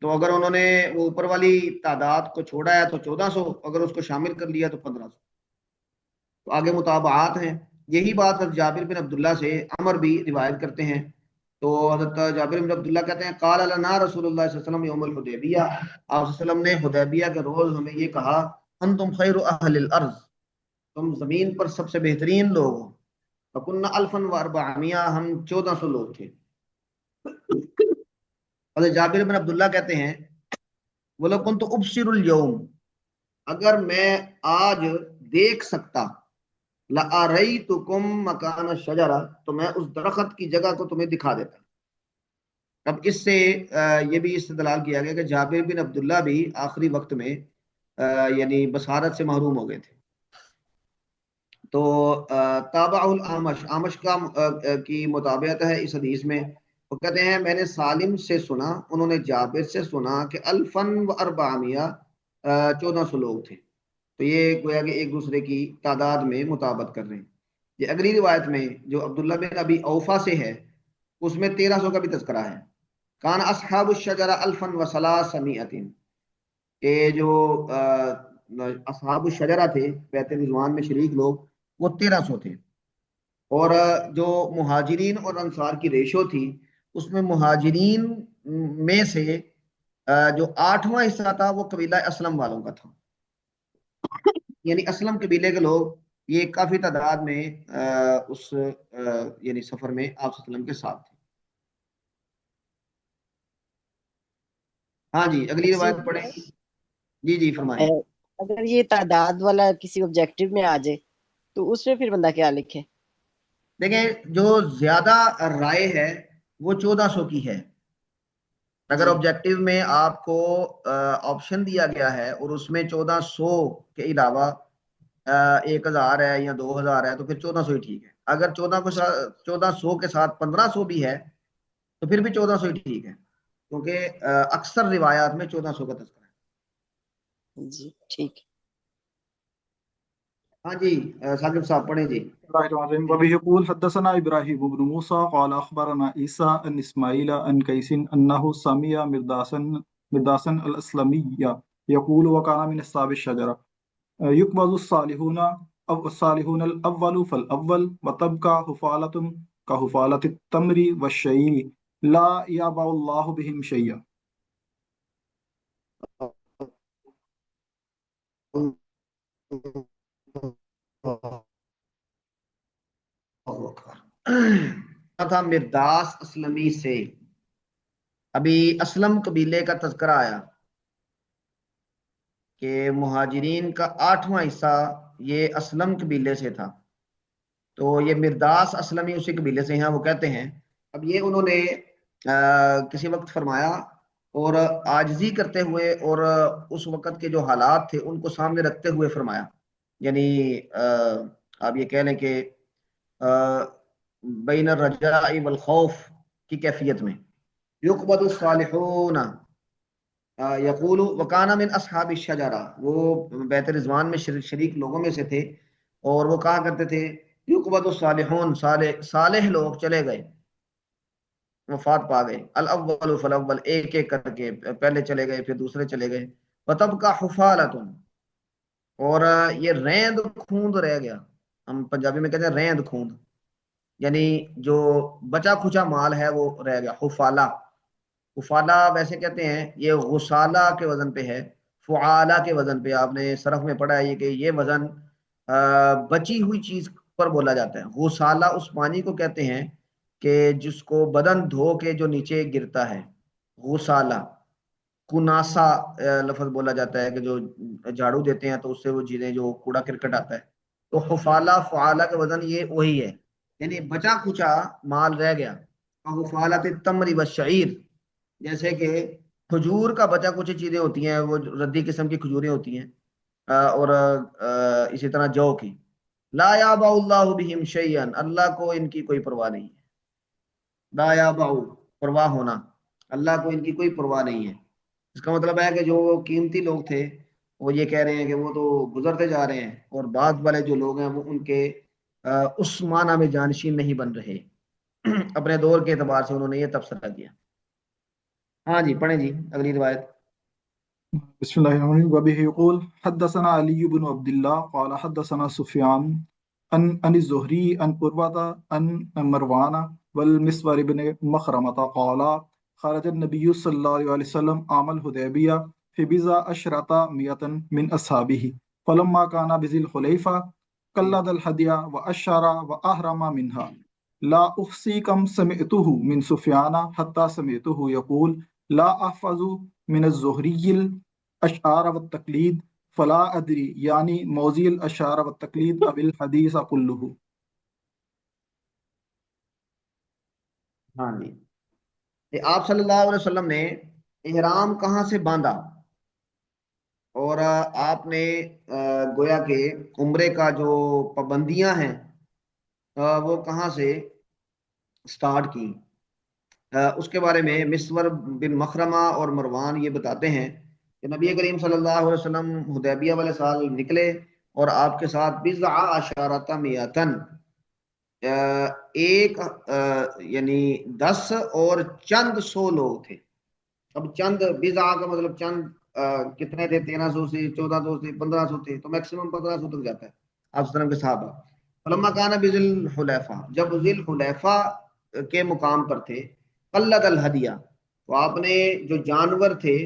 تو اگر انہوں نے وہ اوپر والی تعداد کو چھوڑا ہے تو 1400، اگر اس کو شامل کر لیا تو 1500. تو آگے مطابعات ہیں. یہی بات حضرت جابر بن عبداللہ سے عمر بھی روایت کرتے ہیں. تو حضرت جابر بن عبداللہ کہتے ہیں قال لنا رسول اللہ صلی اللہ علیہ وسلم یوم الحدیبیہ، آپ صلی اللہ علیہ وسلم نے حدیبیہ کے روز ہمیں یہ کہا انتم خیر اہل الارض، تم زمین پر سب سے بہترین لوگ ہو. فکننا 1400، ہم 1400 لوگ تھے. حضرت جابر بن عبداللہ کہتے ہیں وَلَوْ كُنْتُ أُبْصِرُ الْيَوْمَ، اگر میں آج دیکھ سکتا، لَأَرَيْتُكُمْ مَكَانَ الشَّجَرَةِ، تو میں اس درخت کی جگہ کو تمہیں دکھا دیتا. اب اس سے یہ بھی استدلال کیا گیا کہ جابر بن عبداللہ بھی آخری وقت میں یعنی بصارت سے محروم ہو گئے تھے. تو تابع الاعمش، اعمش کا کی مطابقت ہے اس حدیث میں. وہ کہتے ہیں میں نے سالم سے سنا، انہوں نے جابر سے سنا کہ 1400 1400 لوگ تھے. تو یہ گویا کہ ایک دوسرے کی تعداد میں مطابقت کر رہے ہیں. یہ اگلی روایت میں جو عبداللہ بن ابی اوفا سے ہے، اس میں 1300 کا بھی تذکرہ ہے. کان اصحاب الشجرہ 1300، کہ جو اصحاب الشجرہ تھے بیت رضوان میں شریک لوگ، وہ 1300 تھے. اور جو مہاجرین اور انصار کی ریشو تھی، اس میں مہاجرین میں سے جو 8واں حصہ تھا وہ قبیلہ اسلم والوں کا تھا. یعنی اسلم قبیلے کے لوگ یہ کافی تعداد میں اس یعنی سفر میں آپ صلی اللہ علیہ وسلم کے ساتھ تھے. ہاں جی اگلی روایت پڑھیں. جی جی فرمائیں. اگر یہ تعداد والا کسی آبجیکٹو میں آ جائے تو اس میں پھر بندہ کیا لکھے؟ دیکھیں جو زیادہ رائے ہے وہ 1400 کی ہے. اگر آبجیکٹو میں آپ کو آپشن دیا گیا ہے اور اس میں 1400 کے علاوہ 1000 ہے یا 2000 ہے تو پھر 1400 ہی ٹھیک ہے. اگر 1400 کے ساتھ 1500 بھی ہے تو پھر بھی 1400 ہی ٹھیک ہے، کیونکہ اکثر روایات میں 1400 کا تذکرہ ہے. جی ٹھیک. ہاں جی ثاقب صاحب پڑھیں جی. وبه يقول حدثنا ابراهيم بن موسى قال اخبرنا عيسى عن اسماعيل عن قيس انه سمع مرداسا الاسلمي يقول وكان من اصحاب الشجره يقبض الصالحون الاول فالاول وتبقى حفالة كحفالة التمر والشعير لا يابع الله بهم شيئا. تھا مرداس اسلمی سے. ابھی اسلم قبیلے کا تذکرہ آیا کہ مہاجرین کا 8واں حصہ یہ اسلم قبیلے سے تھا. تو یہ مرداس اسلمی اسی قبیلے سے ہیں. وہ کہتے ہیں اب یہ انہوں نے کسی وقت فرمایا اور عاجزی کرتے ہوئے اور اس وقت کے جو حالات تھے ان کو سامنے رکھتے ہوئے فرمایا. یعنی آپ یہ کہہ لیں کہ بین الرجاء والخوف کی کیفیت میں. یقبض الصالحون یقول وکان من اصحاب الشجرہ، وہ بیت رضوان میں شریک لوگوں میں سے تھے اور وہ کہا کرتے تھے یقبض الصالحون، صالح لوگ چلے گئے، وفات پا گئے، الاول فالاول، ایک ایک کر کے پہلے چلے گئے پھر دوسرے چلے گئے. وتبقى حفالة، اور یہ ریند خوند رہ گیا، ہم پنجابی میں کہتے ہیں ریند خوند، یعنی جو بچا کھچا مال ہے وہ رہ گیا، حفالہ۔ حفالہ ویسے کہتے ہیں یہ غسالہ کے وزن پہ ہے، فعالہ کے وزن پہ، آپ نے صرف میں پڑھا ہے کہ یہ وزن بچی ہوئی چیز پر بولا جاتا ہے۔ غسالہ اس پانی کو کہتے ہیں کہ جس کو بدن دھو کے جو نیچے گرتا ہے، غسالہ۔ کناسا لفظ بولا جاتا ہے کہ جو جھاڑو دیتے ہیں تو اس سے وہ چیزیں جو کوڑا کرکٹ آتا ہے۔ تو حفالہ فعالہ کا وزن یہ وہی ہے، یعنی بچا کھچا مال رہ گیا۔ حفالت التمر والشعیر، جیسے کہ کھجور کا بچا کچھ چیزیں ہوتی ہیں، وہ ردی قسم کی کھجوریں ہوتی ہیں، اور اسی طرح جو کی۔ لا یابع اللہ بہم شیئا، اللہ کو ان کی کوئی پرواہ نہیں ہے۔ لا یابع، پرواہ ہونا، اللہ کو ان کی کوئی پرواہ نہیں ہے۔ اس کا مطلب ہے کہ جو قیمتی لوگ تھے وہ یہ کہہ رہے ہیں کہ وہ تو گزرتے جا رہے ہیں، اور بعد والے جو لوگ ہیں وہ ان کے اس معنی میں جانشین نہیں بن رہے۔ اپنے دور کے اعتبار سے انہوں نے یہ تبصرہ کیا۔ ہاں جی پڑھیں جی اگلی روایت۔ بسم الله الرحمن الرحيم. وبه يقول حدثنا علي بن عبد الله قال حدثنا سفيان عن الزهري عن قربة عن مروان والمسور بن مخرمة قال خرج النبي صلى الله عليه وسلم عام الحديبية في بضع عشرة مئة من أصحابه فلما كان بذي الحليفة قلد الهدي وأشار وأحرم منها. لا أحصي كم سمعته من سفيان حتى سمعته يقول لا أحفظ من الزهري الأشعار والتقليد فلا أدري يعني موضع الأشعار والتقليد أو الحديث كله. ہاں جی، کہ آپ صلی اللہ علیہ وسلم نے احرام کہاں سے باندھا، اور آپ نے گویا کہ عمرے کا جو پابندیاں ہیں وہ کہاں سے سٹارٹ کی۔ اس کے بارے میں مسور بن مخرمہ اور مروان یہ بتاتے ہیں کہ نبی کریم صلی اللہ علیہ وسلم حدیبیہ والے سال نکلے اور آپ کے ساتھ بضع عشرۃ مئۃ، ایک یعنی 10 اور چند سو لوگ تھے۔ اب چند بضع کا مطلب چند کتنے تھے، 1300 سے 1400 سے 1500 تھے، تو میکسیمم 1500 تک جاتا ہے آپ وسلم کے صحابہ۔ فلما کان بذی الحلیفہ، جب ذی الحلیفہ کے مقام پر تھے، قلد الہدیہ، تو آپ نے جو جانور تھے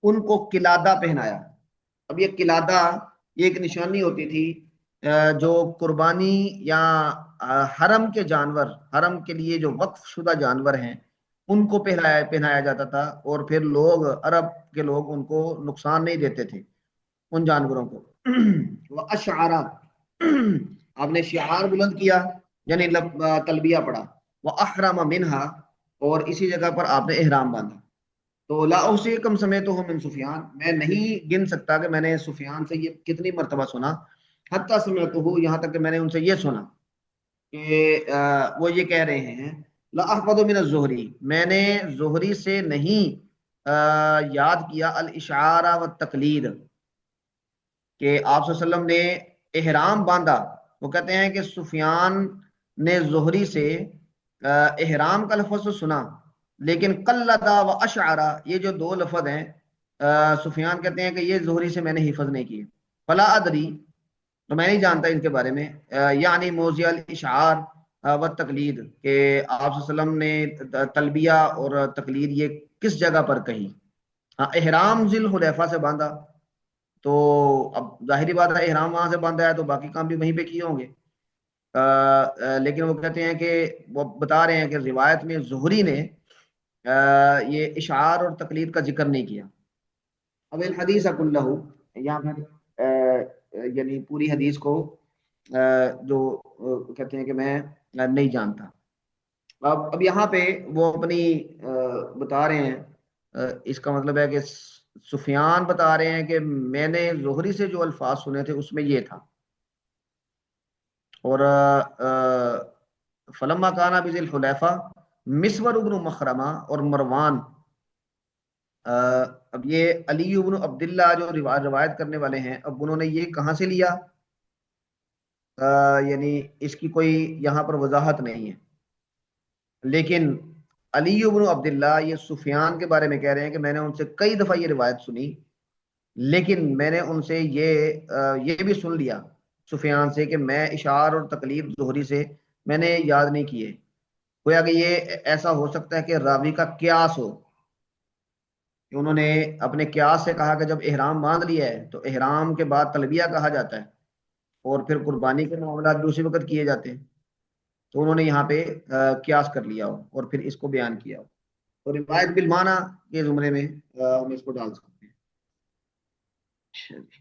ان کو قلادہ پہنایا۔ اب یہ قلادہ یہ ایک نشانی ہوتی تھی جو قربانی یا حرم کے جانور، حرم کے لیے جو وقف شدہ جانور ہیں ان کو پہنایا جاتا تھا، اور پھر لوگ عرب کے لوگ ان کو نقصان نہیں دیتے تھے ان جانوروں کو۔ وہ اشعارا، آپ نے شعار بلند کیا یعنی تلبیہ پڑھا، وہ احرم منہا، اور اسی جگہ پر آپ نے احرام باندھا۔ تو لا احصی کم سمعتہ من سفیان، میں نہیں گن سکتا کہ میں نے سفیان سے یہ کتنی مرتبہ سنا، حتی سمعتہ، یہاں تک کہ میں نے ان سے یہ سنا کہ وہ یہ کہہ رہے ہیں لا احفظ من الزہری، میں نے زہری سے نہیں یاد کیا الاشعار والتقلید، کہ آپ صلی اللہ علیہ وسلم نے احرام باندھا۔ وہ کہتے ہیں کہ سفیان نے زہری سے احرام کا لفظ تو سنا، لیکن قلدا و اشعرا، یہ جو دو لفظ ہیں سفیان کہتے ہیں کہ یہ زہری سے میں نے حفظ نہیں کیے۔ فلا ادری، تو میں نہیں جانتا ان کے بارے میں، یعنی موضع الاشعار و تقلید، کہ آپ صلی اللہ علیہ وسلم نے تلبیہ اور تقلید یہ کس جگہ پر کہی۔ ہاں احرام ذی الحلیفہ سے باندھا، تو اب ظاہری بات ہے احرام وہاں سے باندھا ہے تو باقی کام بھی وہیں پہ کیے ہوں گے، لیکن وہ کہتے ہیں کہ وہ بتا رہے ہیں کہ روایت میں زہری نے یہ اشعار اور تقلید کا ذکر نہیں کیا۔ اب الحدیث کلہ، یہاں پر یعنی پوری حدیث کو جو کہتے ہیں کہ میں نہیں جانتا۔ اب یہاں پہ وہ اپنی بتا رہے ہیں، اس کا مطلب ہے کہ سفیان بتا رہے ہیں کہ میں نے زہری سے جو الفاظ سنے تھے اس میں یہ تھا۔ اور فلما کانا بذی الحلیفہ، مسور ابن مخرمہ اور مروان، اب یہ علی ابن عبداللہ جو روایت کرنے والے ہیں، اب انہوں نے یہ کہاں سے لیا، یعنی اس کی کوئی یہاں پر وضاحت نہیں ہے، لیکن علی ابن عبداللہ یہ سفیان کے بارے میں کہہ رہے ہیں کہ میں نے ان سے کئی دفعہ یہ روایت سنی لیکن میں نے ان سے یہ بھی سن لیا سفیان سے کہ میں اشعار اور تقلیب زہری سے میں نے یاد نہیں کیے. گویا کہ یہ ایسا ہو سکتا ہے کہ راوی کا قیاس ہو کہ انہوں نے اپنے قیاس سے کہا کہ جب احرام باندھ لیا ہے تو احرام کے بعد تلبیہ کہا جاتا ہے اور پھر قربانی کے معاملات بھی اسی وقت کیے جاتے ہیں. تو انہوں نے یہاں پہ قیاس کر لیا ہو اور پھر اس کو بیان کیا ہو. تو روایت بالمعنی کے زمرے میں ہم اس کو ڈال سکتے ہیں. اچھا جی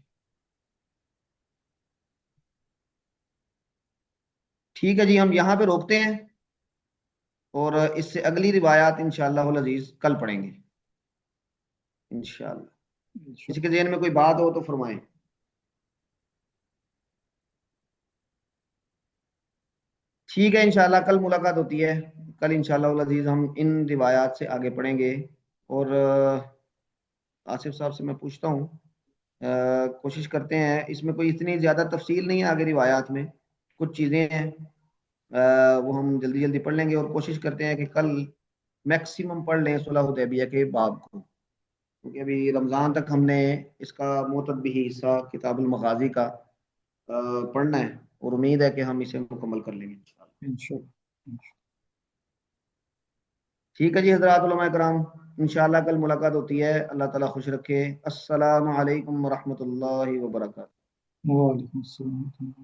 ٹھیک ہے جی، ہم یہاں پہ روکتے ہیں اور اس سے اگلی روایات انشاءاللہ العزیز کل پڑھیں گے انشاءاللہ. کسی کے ذہن میں کوئی بات ہو تو فرمائیں. ٹھیک ہے انشاءاللہ کل ملاقات ہوتی ہے. کل انشاءاللہ العزیز ہم ان روایات سے آگے پڑھیں گے. اور آصف صاحب سے میں پوچھتا ہوں، کوشش کرتے ہیں، اس میں کوئی اتنی زیادہ تفصیل نہیں ہے آگے روایات میں، کچھ چیزیں ہیں وہ ہم جلدی جلدی پڑھ لیں گے اور کوشش کرتے ہیں کہ کل میکسیمم پڑھ لیں صلح حدیبیہ کے باب کو، کیونکہ ابھی رمضان تک ہم نے اس کا معتبی حصہ کتاب المغازی کا پڑھنا ہے اور امید ہے کہ ہم اسے مکمل کر لیں گے انشاءاللہ. ٹھیک ہے جی حضرات علماء کرام، انشاءاللہ کل ملاقات ہوتی ہے. اللہ تعالیٰ خوش رکھے. السلام علیکم ورحمۃ اللہ وبرکاتہ. وعلیکم السلام.